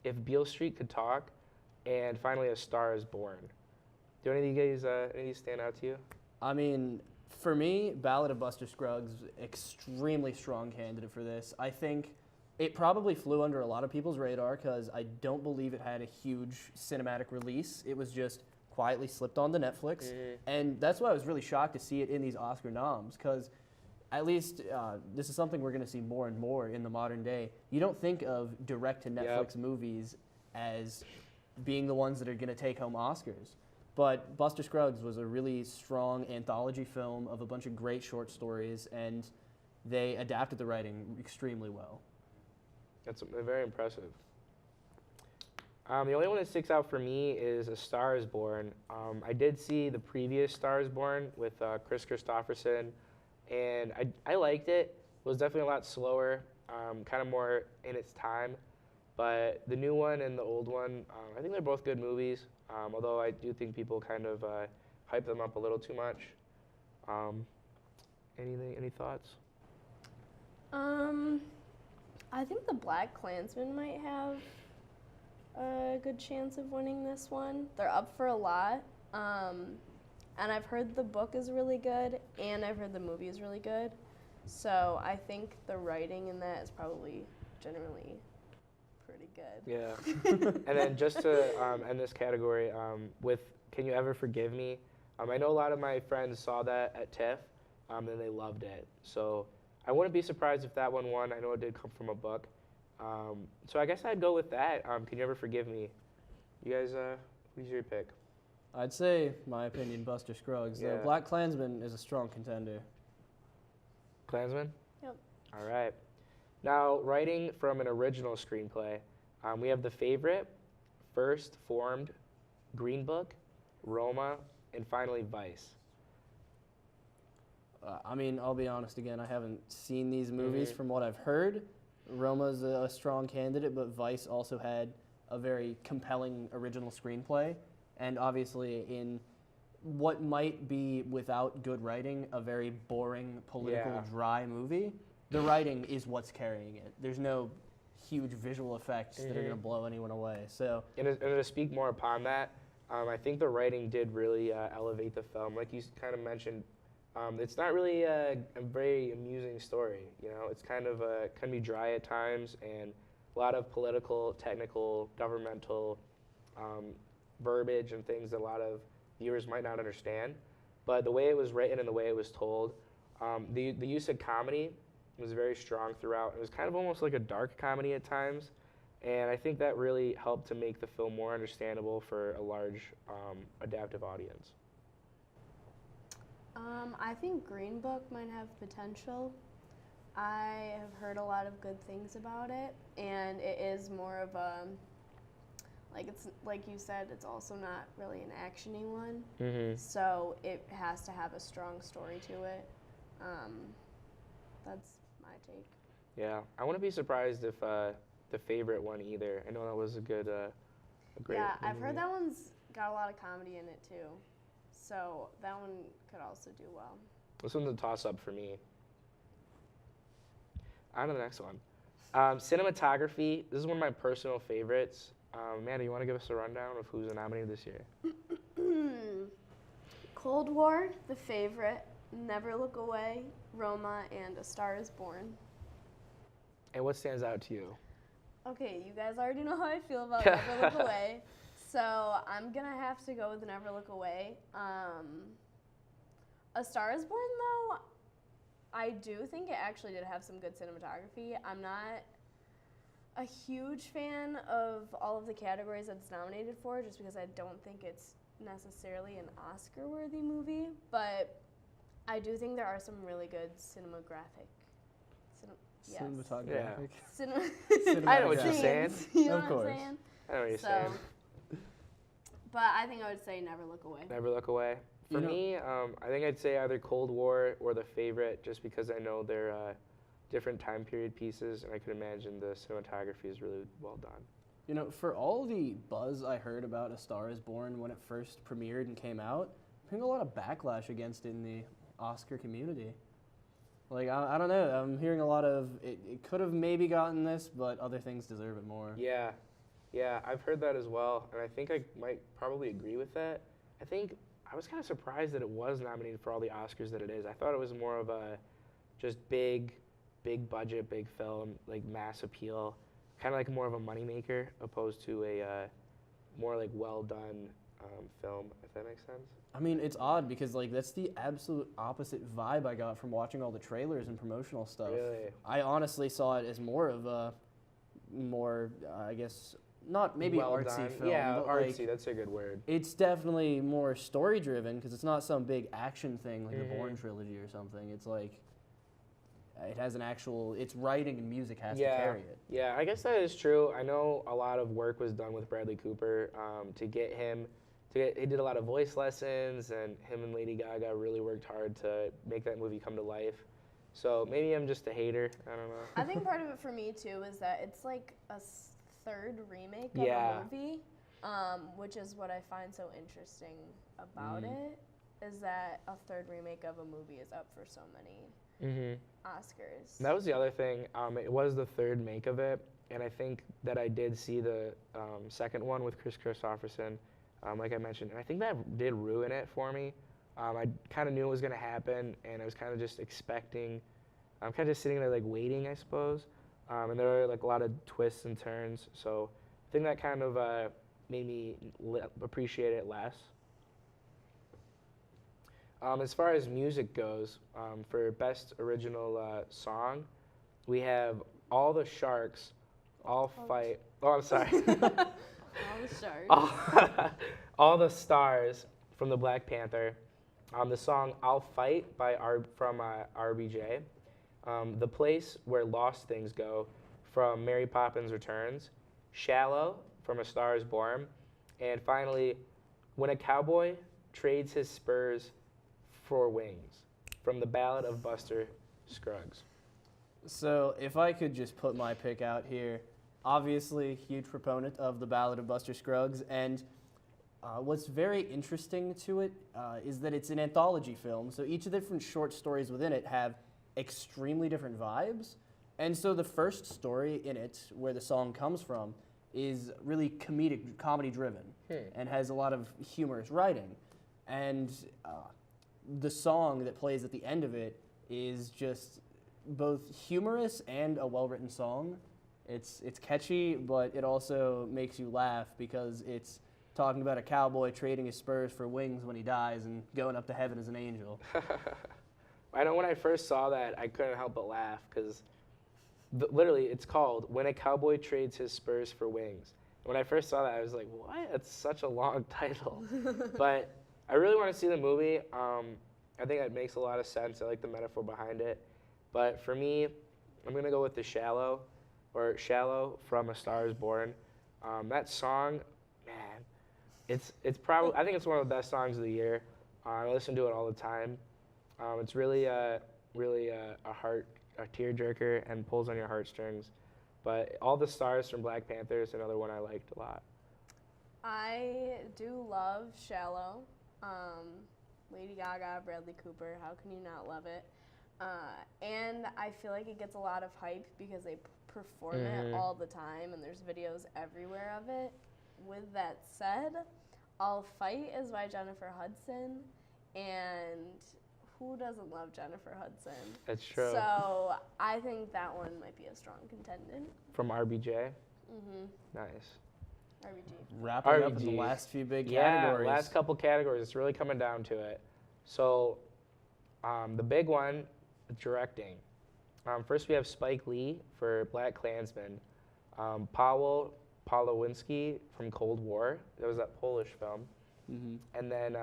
S1: If Beale Street Could Talk, and finally A Star Is Born. Do any of you guys any of these stand out to you?
S2: I mean, for me, Ballad of Buster Scruggs, extremely strong candidate for this. I think it probably flew under a lot of people's radar because I don't believe it had a huge cinematic release. It was just quietly slipped onto Netflix. And that's why I was really shocked to see it in these Oscar noms, because at least this is something we're going to see more and more in the modern day. You don't think of direct-to-Netflix movies as being the ones that are going to take home Oscars. But Buster Scruggs was a really strong anthology film of a bunch of great short stories, and they adapted the writing extremely well.
S1: That's very impressive. The only one that sticks out for me is A Star Is Born. I did see the previous Star Is Born with Chris Christopherson, and I liked it. It was definitely a lot slower, kind of more in its time. But the new one and the old one, I think they're both good movies, although I do think people kind of hype them up a little too much. Any thoughts?
S3: I think The Black Klansman might have a good chance of winning this one. They're up for a lot, and I've heard the book is really good, and I've heard the movie is really good. So I think the writing in that is probably generally pretty good.
S1: Yeah. And then just to end this category with Can You Ever Forgive Me? I know a lot of my friends saw that at TIFF, and they loved it. So I wouldn't be surprised if that one won. I know it did come from a book. So I guess I'd go with that. Can You Ever Forgive Me? You guys, who's your pick?
S2: I'd say, my opinion, Buster Scruggs.
S1: Yeah.
S2: The Black Klansman is a strong contender.
S1: Klansman?
S3: Yep.
S1: All right. Now, writing from an original screenplay, we have The Favorite, First Formed, Green Book, Roma, and finally Vice.
S2: I mean, I'll be honest again, I haven't seen these movies. From what I've heard, Roma's a strong candidate, but Vice also had a very compelling original screenplay. And obviously, in what might be, without good writing, a very boring, political, dry movie, the writing is what's carrying it. There's no huge visual effects that are going to blow anyone away. So,
S1: And to speak more upon that, I think the writing did really elevate the film. Like you kind of mentioned, it's not really a very amusing story. You know, it's kind of can be dry at times, and a lot of political, technical, governmental verbiage and things that a lot of viewers might not understand. But the way it was written and the way it was told, the use of comedy was very strong throughout. It was kind of almost like a dark comedy at times, and I think that really helped to make the film more understandable for a large adaptive audience.
S3: I think Green Book might have potential. I have heard a lot of good things about it, and it is more of a, like it's like you said, it's also not really an actiony one. So it has to have a strong story to it. That's my take.
S1: Yeah, I wouldn't be surprised if The Favorite won either. I know that was a great.
S3: Yeah, I've
S1: movie.
S3: heard that one's got a lot of comedy in it too. So that one could also do well.
S1: This one's a toss-up for me. On to the next one. Cinematography. This is one of my personal favorites. Amanda, you want to give us a rundown of who's nominated this year?
S3: Cold War, The Favorite, Never Look Away, Roma, and A Star Is Born.
S1: And what stands out to you?
S3: Okay, you guys already know how I feel about Never Look Away. So I'm going to have to go with Never Look Away. A Star Is Born, though, I do think it actually did have some good cinematography. I'm not a huge fan of all of the categories that it's nominated for, just because I don't think it's necessarily an Oscar-worthy movie. But I do think there are some really good cinematographic.
S2: cinematographic.
S1: I know what you're saying.
S3: You know
S2: Of
S3: what
S2: course.
S3: I'm saying?
S1: I know what you're
S3: So,
S1: saying.
S3: but I think I would say Never Look Away.
S1: Never Look Away. For
S2: You know-
S1: me, I think I'd say either Cold War or The Favorite, just because I know they're different time period pieces, and I can imagine the cinematography is really well done.
S2: You know, for all the buzz I heard about A Star Is Born when it first premiered and came out, I think a lot of backlash against it in the Oscar community. Like, I don't know, I'm hearing a lot of, it could have maybe gotten this, but other things deserve it more.
S1: Yeah, I've heard that as well, and I think I might probably agree with that. I was kind of surprised that it was nominated for all the Oscars that it is. I thought it was more of a just big budget, big film, like mass appeal, kind of like more of a moneymaker opposed to a more like well done film, if that makes sense.
S2: I mean, it's odd because, like, that's the absolute opposite vibe I got from watching all the trailers and promotional stuff.
S1: Really?
S2: I honestly saw it as more of a, I guess, not maybe
S1: Well
S2: artsy
S1: done.
S2: film.
S1: Yeah,
S2: but
S1: artsy,
S2: like,
S1: that's a good word.
S2: it's definitely more story driven because it's not some big action thing like the Bourne trilogy or something. It's like it has an actual, its writing and music has to carry it.
S1: Yeah, I guess that is true. I know a lot of work was done with Bradley Cooper to get him. He did a lot of voice lessons, and him and Lady Gaga really worked hard to make that movie come to life. So maybe I'm just a hater. I don't know.
S3: I think part of it for me too is that it's like a third remake of
S1: Yeah.
S3: a movie, which is what I find so interesting about it, is that a third remake of a movie is up for so many Oscars.
S1: That was the other thing. It was the third make of it, and I think that I did see the second one with Chris Christopherson, like I mentioned, and I think that did ruin it for me. I kind of knew it was going to happen, and I was kind of just expecting. I'm kind of just sitting there like waiting, I suppose. And there were like a lot of twists and turns, so I think that kind of made me appreciate it less. As far as music goes, for Best Original Song, we have All the Sharks, All Fight. Oh, I'm sorry.
S3: All the Sharks.
S1: All the Stars from the Black Panther. The song I'll Fight from RBJ. The Place Where Lost Things Go from Mary Poppins Returns, Shallow from A Star Is Born, and finally, When a Cowboy Trades His Spurs for Wings from The Ballad of Buster Scruggs.
S2: So if I could just put my pick out here, obviously huge proponent of The Ballad of Buster Scruggs, and what's very interesting to it is that it's an anthology film, so each of the different short stories within it have extremely different vibes. And so the first story in it, where the song comes from, is really comedy driven and has a lot of humorous writing. And the song that plays at the end of it is just both humorous and a well-written song. It's catchy, but it also makes you laugh because it's talking about a cowboy trading his spurs for wings when he dies and going up to heaven as an angel.
S1: I know when I first saw that, I couldn't help but laugh because literally it's called When a Cowboy Trades His Spurs for Wings. When I first saw that, I was like, what? That's such a long title. But I really want to see the movie. I think it makes a lot of sense. I like the metaphor behind it. But for me, I'm going to go with the Shallow from A Star Is Born. That song, man, it's probably, I think it's one of the best songs of the year. I listen to it all the time. It's really a tearjerker and pulls on your heartstrings. But All the Stars from Black Panther is another one I liked a lot.
S3: I do love Shallow. Lady Gaga, Bradley Cooper, how can you not love it? And I feel like it gets a lot of hype because they perform it all the time and there's videos everywhere of it. With that said, I'll Fight is by Jennifer Hudson, and who doesn't love Jennifer Hudson?
S1: That's true.
S3: So I think that one might be a strong contender.
S1: From RBJ?
S3: Mm-hmm.
S1: Nice.
S3: RBG.
S2: Wrapping up in the last few big categories.
S1: Yeah, last couple categories. It's really coming down to it. So the big one, directing. First we have Spike Lee for Black Klansman. Paweł Pawlowski from Cold War. That was that Polish film.
S2: Mm-hmm.
S1: And then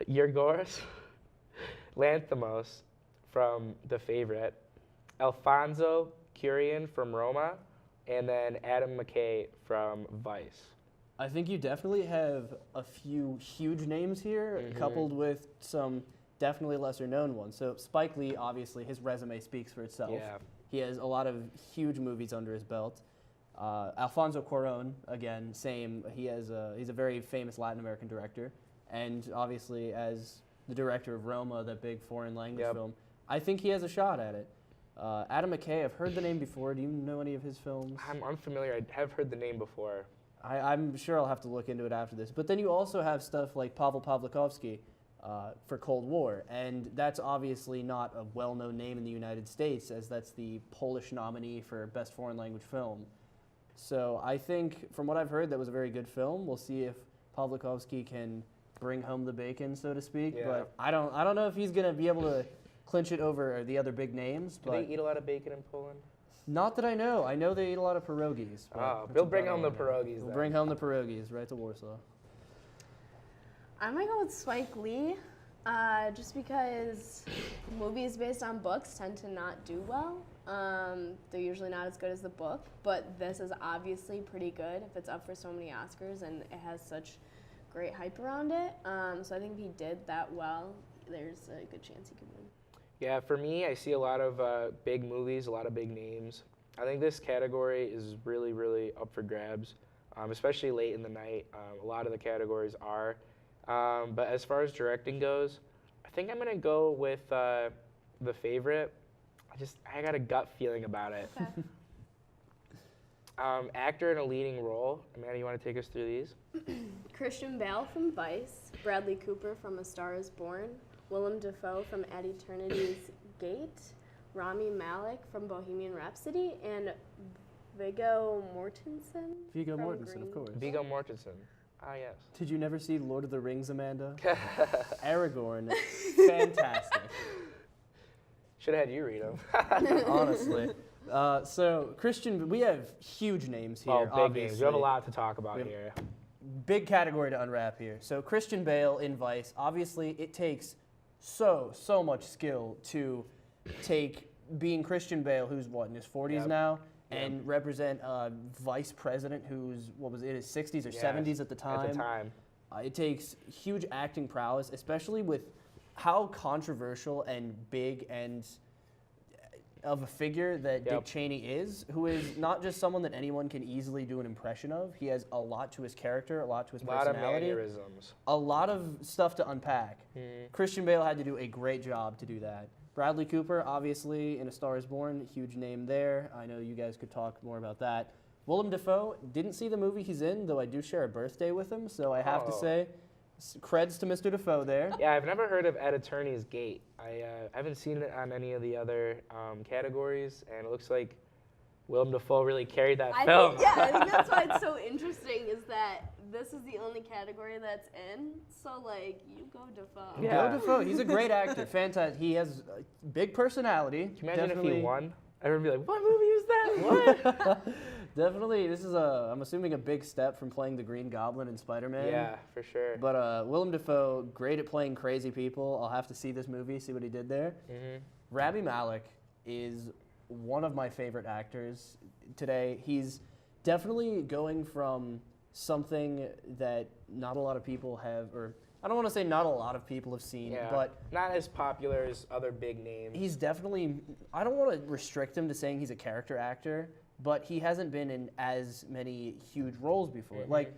S1: Yorgos Lanthimos from The Favorite. Alfonso Cuarón from Roma. And then Adam McKay from Vice.
S2: I think you definitely have a few huge names here, coupled with some definitely lesser known ones. So Spike Lee, obviously, his resume speaks for itself.
S1: Yeah.
S2: He has a lot of huge movies under his belt. Alfonso Cuarón, again, same. He's a very famous Latin American director. And obviously, as the director of Roma, that big foreign language film, I think he has a shot at it. Adam McKay, I've heard the name before. Do you know any of his films?
S1: I'm unfamiliar. I have heard the name before.
S2: I'm sure I'll have to look into it after this. But then you also have stuff like Paweł Pawlikowski for Cold War. And that's obviously not a well-known name in the United States, as that's the Polish nominee for Best Foreign Language Film. So I think, from what I've heard, that was a very good film. We'll see if Pawlikowski can bring home the bacon, so to speak.
S1: Yeah.
S2: But I don't know if he's going to be able to clinch it over the other big names.
S1: Do they eat a lot of bacon in Poland?
S2: Not that I know. I know they eat a lot of pierogies.
S1: We'll bring home the pierogies.
S2: We'll bring home the pierogies right to Warsaw.
S3: I'm going to go with Spike Lee, just because movies based on books tend to not do well. They're usually not as good as the book, but this is obviously pretty good if it's up for so many Oscars and it has such great hype around it. So I think if he did that well, there's a good chance he could win.
S1: Yeah, for me, I see a lot of big movies, a lot of big names. I think this category is really, really up for grabs, especially late in the night. A lot of the categories are. But as far as directing goes, I think I'm going to go with The Favorite. I got a gut feeling about it.
S3: Okay.
S1: Actor in a leading role. Amanda, you want to take us through these?
S3: Christian Bale from Vice, Bradley Cooper from A Star Is Born, Willem Dafoe from At Eternity's Gate, Rami Malek from Bohemian Rhapsody, and Viggo Mortensen.
S2: Viggo
S3: from
S2: Mortensen,
S3: Green
S2: of course.
S1: Viggo Mortensen. Ah, yes.
S2: Did you never see Lord of the Rings, Amanda? Aragorn, fantastic.
S1: Should have had you read them.
S2: Honestly. So, Christian, we have huge names here,
S1: big
S2: obviously.
S1: names. We have a lot to talk about here.
S2: Big category to unwrap here. So, Christian Bale in Vice, obviously it takes so much skill to take being Christian Bale, who's what, in his 40s
S1: Yep.
S2: now,
S1: Yep.
S2: and represent a vice president who's, what was it, his 60s or
S1: Yes,
S2: 70s at the time.
S1: At the time.
S2: It takes huge acting prowess, especially with how controversial and big and of a figure that
S1: Yep.
S2: Dick Cheney is, who is not just someone that anyone can easily do an impression of. He has a lot to his character, a lot to his
S1: A lot of
S2: personality,
S1: mannerisms.
S2: a lot of stuff to unpack.
S1: Mhm.
S2: Christian Bale had to do a great job to do that. Bradley Cooper, obviously, in A Star Is Born, huge name there. I know you guys could talk more about that. Willem Dafoe, didn't see the movie he's in, though I do share a birthday with him, so I have to
S1: Oh.
S2: say, creds to Mr. Dafoe there.
S1: Yeah, I've never heard of Ed Attorney's Gate. I haven't seen it on any of the other categories, and it looks like Willem Dafoe really carried that film.
S3: I think that's why it's so interesting is that this is the only category that's in. So, like, you go Dafoe.
S1: Yeah.
S2: Go Dafoe, he's a great actor, fantastic. He has a big personality.
S1: Can you imagine
S2: Definitely.
S1: if he won? Everyone would be like, what movie is that? What?
S2: Definitely, this is I'm assuming a big step from playing the Green Goblin in Spider-Man.
S1: Yeah, for sure.
S2: But Willem Dafoe, great at playing crazy people. I'll have to see this movie, see what he did there.
S1: Mhm.
S2: Rami Malek is one of my favorite actors today. He's definitely going from something that not a lot of people have, or I don't want to say not a lot of people have seen,
S1: Yeah,
S2: but
S1: not as popular as other big names.
S2: he's definitely, I don't want to restrict him to saying he's a character actor, but he hasn't been in as many huge roles before.
S1: Mhm.
S2: Like,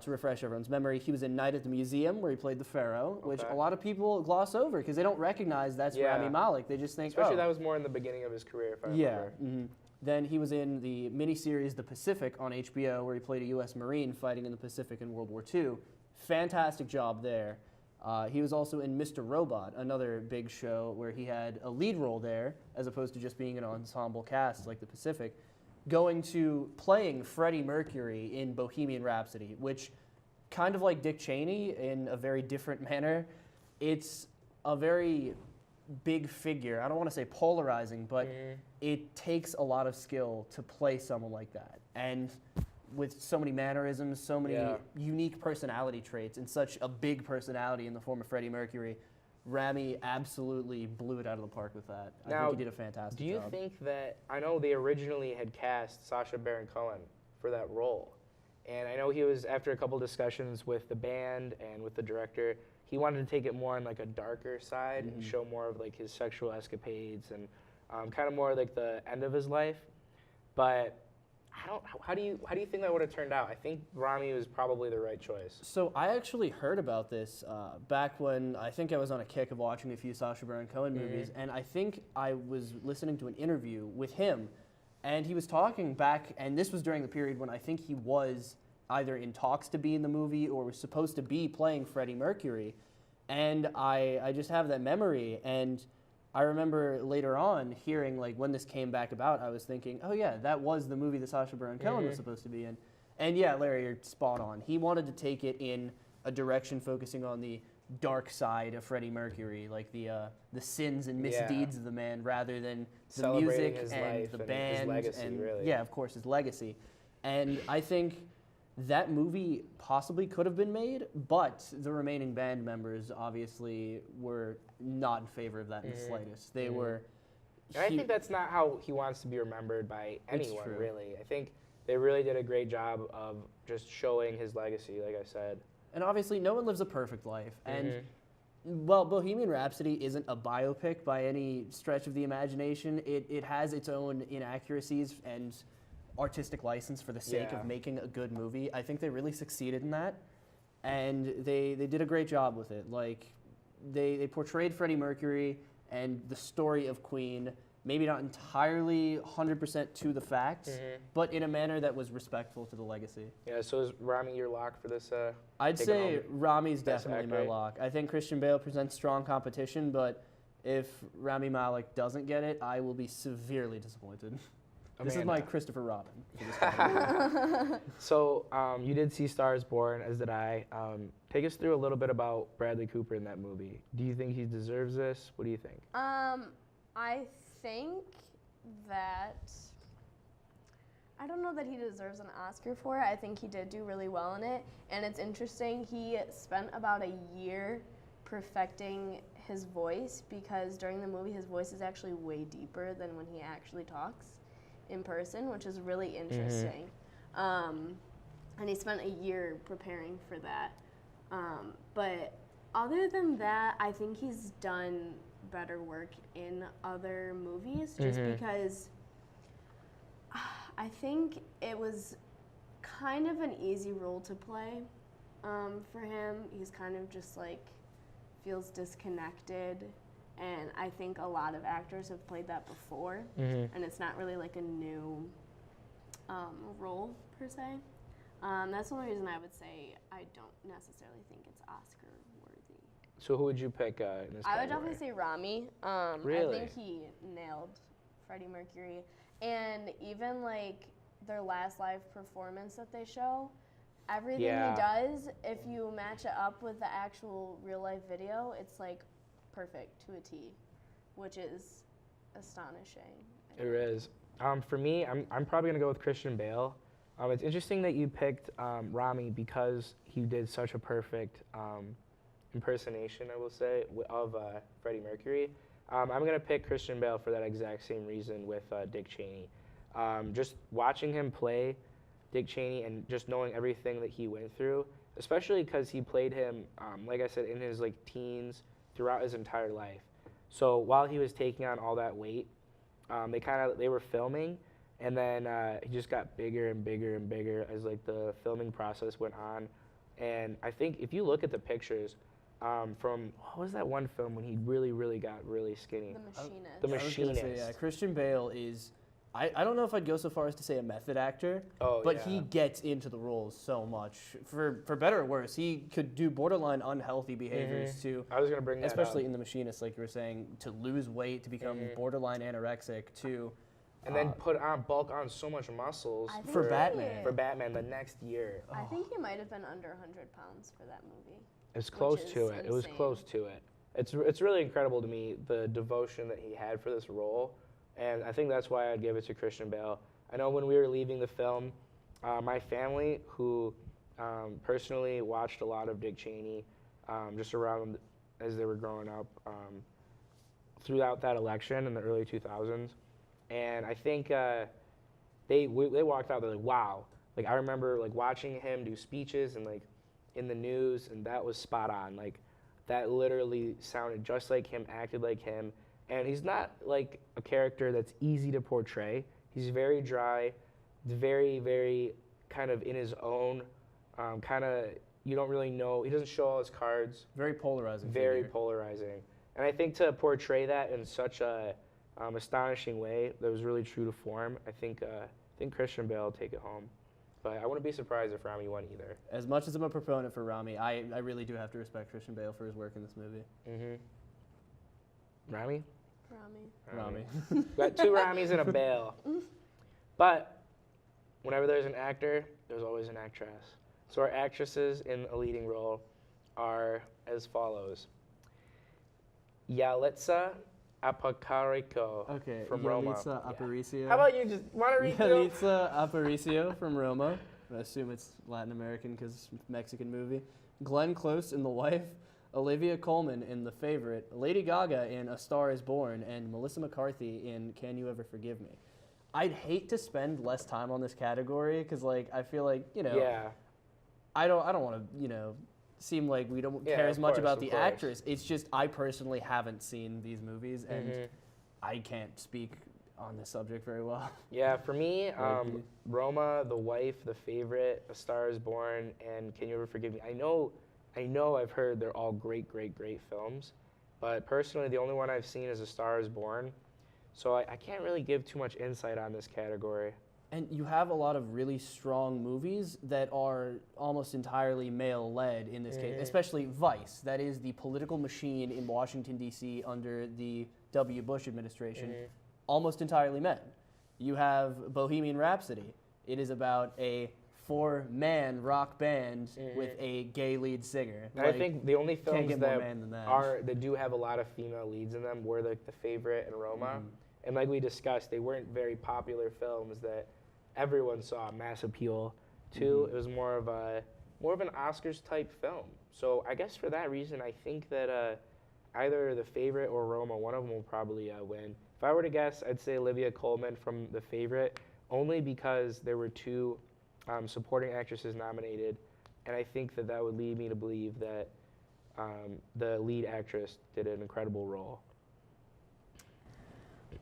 S2: to refresh everyone's memory, he was in Night at the Museum where he played the Pharaoh, which
S1: Okay.
S2: a lot of people gloss over because they don't recognize that's
S1: Yeah.
S2: Rami Malek. They just think,
S1: Especially
S2: oh.
S1: that was more in the beginning of his career, if I
S2: Yeah.
S1: remember.
S2: Mhm. Then he was in the miniseries The Pacific on HBO, where he played a U.S. Marine fighting in the Pacific in World War II. Fantastic job there. He was also in Mr. Robot, another big show where he had a lead role there, as opposed to just being an ensemble cast like The Pacific, going to playing Freddie Mercury in Bohemian Rhapsody, which, kind of like Dick Cheney in a very different manner, it's a very big figure. I don't want to say polarizing, but it takes a lot of skill to play someone like that. And with so many mannerisms, so many
S1: Yeah.
S2: unique personality traits, and such a big personality in the form of Freddie Mercury, Rami absolutely blew it out of the park with that. I
S1: Now,
S2: think he did a fantastic
S1: Do you
S2: job.
S1: think that, I know they originally had cast Sacha Baron Cohen for that role. And I know he was, after a couple discussions with the band and with the director, he wanted to take it more on like a darker side and show more of like his sexual escapades and kind of more like the end of his life. But how do you think that would have turned out? I think Rami was probably the right choice.
S2: So I actually heard about this back when I think I was on a kick of watching a few Sacha Baron Cohen movies, and I think I was listening to an interview with him, and he was talking back, and this was during the period when I think he was either in talks to be in the movie or was supposed to be playing Freddie Mercury, and I just have that memory, and I remember later on hearing, like, when this came back about, I was thinking, oh yeah, that was the movie that Sacha Baron Cohen was supposed to be in. And yeah, Larry, you're spot on. He wanted to take it in a direction focusing on the dark side of Freddie Mercury, like the sins and misdeeds of the man, rather than the
S1: Celebrating
S2: music
S1: his
S2: and
S1: life
S2: the
S1: and his
S2: band
S1: legacy,
S2: and
S1: really.
S2: yeah, of course, his legacy. And I think that movie possibly could have been made, but the remaining band members obviously were not in favor of that in the slightest. They were.
S1: And I think that's not how he wants to be remembered by anyone,
S2: true.
S1: really. I think they really did a great job of just showing his legacy, like I said.
S2: And obviously, no one lives a perfect life. And well, Bohemian Rhapsody isn't a biopic by any stretch of the imagination. It has its own inaccuracies and artistic license for the sake
S1: Yeah.
S2: of making a good movie. I think they really succeeded in that, and they did a great job with it. Like, they portrayed Freddie Mercury and the story of Queen, maybe not entirely 100% to the facts, but in a manner that was respectful to the legacy.
S1: Yeah, so is Rami your lock for this?
S2: I'd
S1: Taking
S2: say
S1: home
S2: Rami's
S1: Best
S2: definitely
S1: Actor.
S2: my lock. I think Christian Bale presents strong competition, but if Rami Malek doesn't get it, I will be severely disappointed. This is my
S1: Amanda.
S2: Christopher Robin. For this category.
S1: So you did see Stars Born, as did I. Take us through a little bit about Bradley Cooper in that movie. Do you think he deserves this? What do you think?
S3: I think that I don't know that he deserves an Oscar for it. I think he did do really well in it, and it's interesting. He spent about a year perfecting his voice, because during the movie his voice is actually way deeper than when he actually talks in person, which is really interesting. And he spent a year preparing for that. But other than that, I think he's done better work in other movies, just because I think it was kind of an easy role to play for him. He's kind of just like feels disconnected, and I think a lot of actors have played that before, and it's not really like a new role per se. That's the only reason I would say I don't necessarily think it's Oscar worthy.
S1: So who would you pick in this category?
S3: I would definitely say Rami.
S1: Really?
S3: I think he nailed Freddie Mercury, and even like their last live performance that they show, everything he does, if you match it up with the actual real life video, it's like perfect to a T, which is astonishing.
S1: It is. For me, I'm probably gonna go with Christian Bale. It's interesting that you picked Rami because he did such a perfect impersonation, I will say, of Freddie Mercury. I'm gonna pick Christian Bale for that exact same reason with Dick Cheney. Just watching him play Dick Cheney and just knowing everything that he went through, especially because he played him, like I said, in his like teens throughout his entire life. So while he was taking on all that weight, they were filming, and then he just got bigger and bigger and bigger as like the filming process went on. And I think if you look at the pictures from what was that one film when he really got really skinny?
S3: The Machinist.
S1: The
S2: I was
S1: Machinist.
S2: gonna say, yeah, Christian Bale is. I don't know if I'd go so far as to say a method actor, but he gets into the roles so much. For better or worse, he could do borderline unhealthy behaviors to.
S1: I was gonna bring that
S2: especially
S1: up.
S2: in The Machinist, like you were saying, to lose weight, to become borderline anorexic, to.
S1: And then bulk on so much muscles
S3: I think
S2: For Batman.
S1: for Batman the next year.
S3: I think he might have been under 100 pounds for that movie.
S1: It's close
S3: is
S1: to it. It was
S3: insane.
S1: close to it. It's really incredible to me, the devotion that he had for this role, and I think that's why I'd give it to Christian Bale. I know when we were leaving the film, my family, who personally watched a lot of Dick Cheney, just around as they were growing up, throughout that election in the early 2000s, and I think they walked out. They're like, wow. Like I remember like watching him do speeches and like in the news, and that was spot on. Like that literally sounded just like him, acted like him, and he's not like a character that's easy to portray. He's very dry, very, very kind of in his own, kind of, you don't really know, he doesn't show all his cards.
S2: Very polarizing.
S1: Very
S2: figure.
S1: polarizing. And I think to portray that in such a astonishing way that was really true to form, I think Christian Bale will take it home. But I wouldn't be surprised if Rami won either.
S2: As much as I'm a proponent for Rami, I really do have to respect Christian Bale for his work in this movie.
S1: Rami?
S3: Rami.
S2: Rami.
S1: Got two Ramis and a Bale. But whenever there's an actor, there's always an actress. So our actresses in a leading role are as follows. Yalitza Aparicio
S2: Okay,
S1: from Roma.
S2: Yalitza Aparicio.
S1: How about you just want to read through?
S2: Yalitza Aparicio from Roma. I assume it's Latin American because it's a Mexican movie. Glenn Close in The Wife. Olivia Colman in The Favorite. Lady Gaga in A Star Is Born. And Melissa McCarthy in Can You Ever Forgive Me? I'd hate to spend less time on this category because, like, I feel like,
S1: Yeah.
S2: I don't want to, seem like we don't care as much about the actress. It's just I personally haven't seen these movies, and I can't speak on this subject very well.
S1: Yeah, for me, Roma, The Wife, The Favorite, A Star Is Born, and Can You Ever Forgive Me? I know I've heard they're all great films, but personally, the only one I've seen is A Star Is Born, so I can't really give too much insight on this category.
S2: And you have a lot of really strong movies that are almost entirely male-led in this case, especially Vice. That is the political machine in Washington, D.C. under the W. Bush administration, almost entirely men. You have Bohemian Rhapsody. It is about a four-man rock band with a gay lead singer.
S1: And I think the only films
S2: get more man than that.
S1: that do have a lot of female leads in them were The Favorite and Roma. And like we discussed, they weren't very popular films that everyone saw mass appeal to. It was more of an Oscars type film. So I guess for that reason, I think that either The Favorite or Roma. One of them will probably win. If I were to guess, I'd say Olivia Colman from The Favorite, only because there were 2 supporting actresses nominated, and I think that would lead me to believe that the lead actress did an incredible role.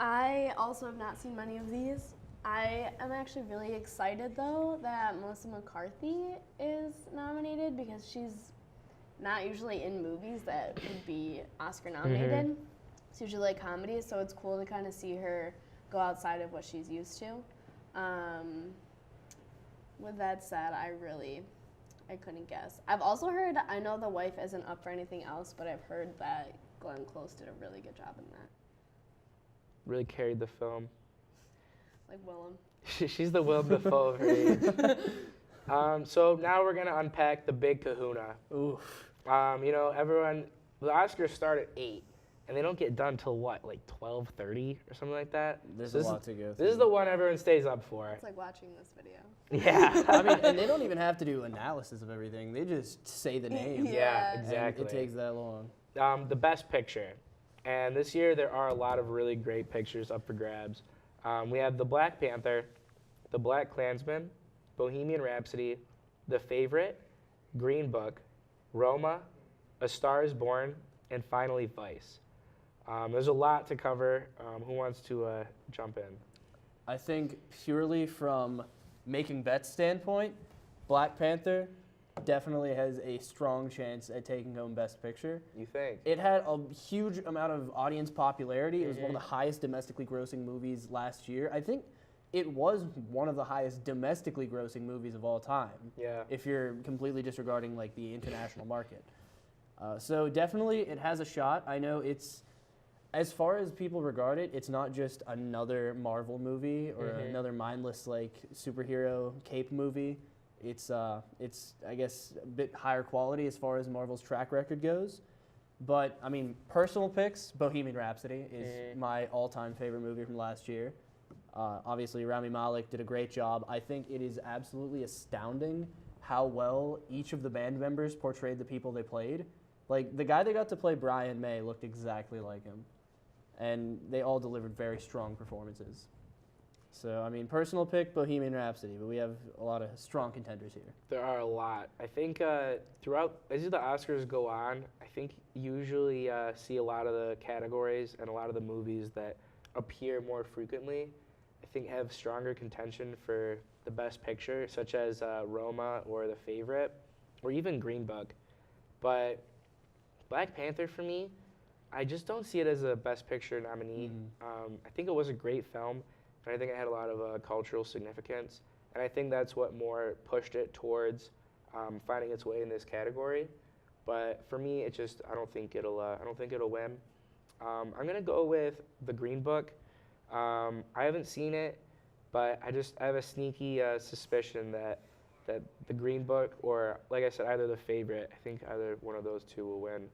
S3: I also have not seen many of these. I am actually really excited, though, that Melissa McCarthy is nominated because she's not usually in movies that would be Oscar nominated. It's usually like comedies, so it's cool to kind of see her go outside of what she's used to. With that said, I couldn't guess. I've also heard, I know The Wife isn't up for anything else, but I've heard that Glenn Close did a really good job in that.
S1: Really carried the film.
S3: Like Willem.
S1: She's the Willem Dafoe of her age. So now we're going to unpack the big kahuna.
S2: Oof.
S1: Everyone, the Oscars start at 8, and they don't get done till what, like 12:30 or something like that?
S2: There's a lot to go through.
S1: This is the one everyone stays up for.
S3: It's like watching this video.
S1: Yeah.
S2: I mean, and they don't even have to do analysis of everything. They just say the name.
S1: Yeah,
S3: Yeah.
S1: exactly.
S2: And it takes that long.
S1: The best picture. And this year there are a lot of really great pictures up for grabs. We have The Black Panther, The Black Klansman, Bohemian Rhapsody, The Favorite, Green Book, Roma, A Star is Born, and finally Vice. There's a lot to cover. Who wants to jump in?
S2: I think purely from making bets standpoint, Black Panther definitely has a strong chance at taking home Best Picture.
S1: You think?
S2: It had a huge amount of audience popularity. It was one of the highest domestically grossing movies last year. I think it was one of the highest domestically grossing movies of all time.
S1: Yeah.
S2: If you're completely disregarding like the international market. So definitely it has a shot. I know it's, as far as people regard it, it's not just another Marvel movie or another mindless like superhero cape movie. It's I guess a bit higher quality as far as Marvel's track record goes. But I mean, personal picks, Bohemian Rhapsody is my all-time favorite movie from last year. Obviously, Rami Malek did a great job. I think it is absolutely astounding how well each of the band members portrayed the people they played. Like, the guy that got to play Brian May looked exactly like him. And they all delivered very strong performances. So, I mean, personal pick, Bohemian Rhapsody, but we have a lot of strong contenders here.
S1: There are a lot. I think throughout, as the Oscars go on, I think you usually see a lot of the categories and a lot of the movies that appear more frequently, I think have stronger contention for the Best Picture, such as Roma or The Favorite, or even Green Book. But Black Panther, for me, I just don't see it as a Best Picture nominee. I think it was a great film, and I think it had a lot of cultural significance. And I think that's what more pushed it towards finding its way in this category. But for me, I don't think it'll win. I'm gonna go with The Green Book. I haven't seen it, but I have a sneaky suspicion that The Green Book, or like I said, either The Favorite, I think either one of those two will win.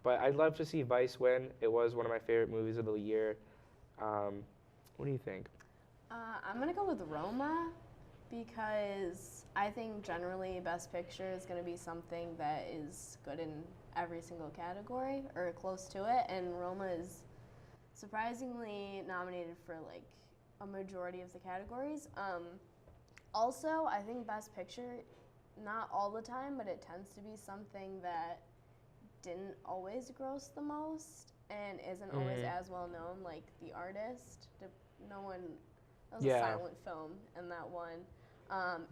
S1: But I'd love to see Vice win. It was one of my favorite movies of the year. What do you think?
S3: I'm going to go with Roma because I think generally Best Picture is going to be something that is good in every single category or close to it, and Roma is surprisingly nominated for like a majority of the categories. Also, I think Best Picture, not all the time, but it tends to be something that didn't always gross the most and isn't always as well known, like The Artist. That was a silent film in that one.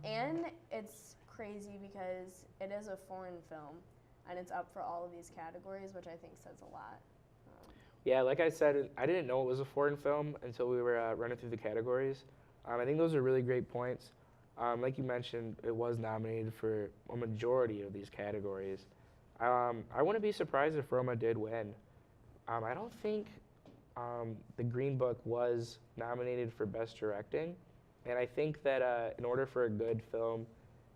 S3: And it's crazy because it is a foreign film and it's up for all of these categories, which I think says a lot.
S1: Yeah, like I said, I didn't know it was a foreign film until we were running through the categories. I think those are really great points. Like you mentioned, it was nominated for a majority of these categories. I wouldn't be surprised if Roma did win. I don't think The Green Book was nominated for Best Directing, and I think that in order for a good film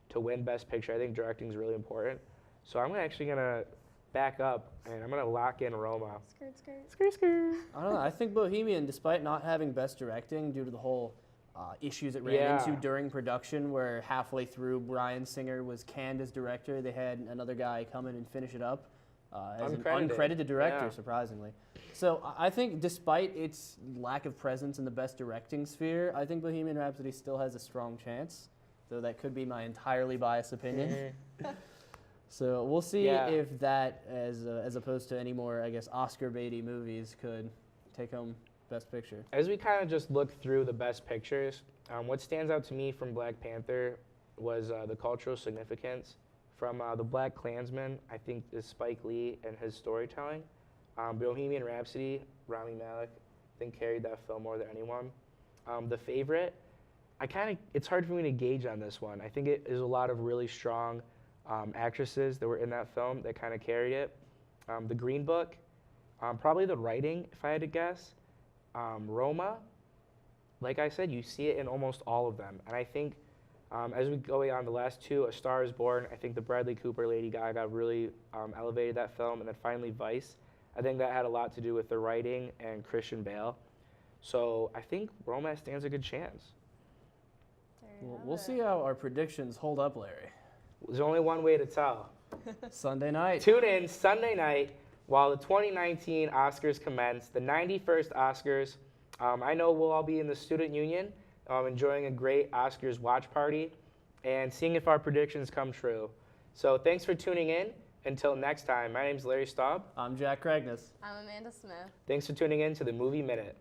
S1: to win Best Picture, I think directing is really important. So I'm actually going to back up, and I'm going to lock in Roma.
S3: Skirt, skirt.
S1: Skirt, skirt.
S2: I don't know. I think Bohemian, despite not having Best Directing due to the whole issues it ran into during production, where halfway through Bryan Singer was canned as director, they had another guy come in and finish it up. as an
S1: Uncredited.
S2: uncredited director,
S1: Yeah.
S2: surprisingly. So I think despite its lack of presence in the best directing sphere, I think Bohemian Rhapsody still has a strong chance, though that could be my entirely biased opinion. So we'll see
S1: Yeah.
S2: if that, as opposed to any more, I guess, Oscar baity movies, could take home Best Picture.
S1: As we kind of just look through the best pictures, what stands out to me from Black Panther was the cultural significance. From the Black Klansman, I think is Spike Lee and his storytelling. Bohemian Rhapsody, Rami Malek, I think carried that film more than anyone. The Favorite, it's hard for me to gauge on this one. I think it is a lot of really strong actresses that were in that film that kind of carried it. The Green Book, probably the writing, if I had to guess. Roma, like I said, you see it in almost all of them. And I think as we go on the last two, A Star is Born, I think the Bradley Cooper, Lady Gaga really elevated that film. And then finally Vice, I think that had a lot to do with the writing and Christian Bale. So I think Roma stands a good chance.
S2: We'll see how our predictions hold up, Larry.
S1: There's only one way to tell.
S2: Sunday night.
S1: Tune in Sunday night while the 2019 Oscars commence, the 91st Oscars. I know we'll all be in the student union enjoying a great Oscars watch party and seeing if our predictions come true. So thanks for tuning in. Until next time, my name's Larry Staub.
S2: I'm Jack Craigness.
S3: I'm Amanda Smith.
S1: Thanks for tuning in to the Movie Minute.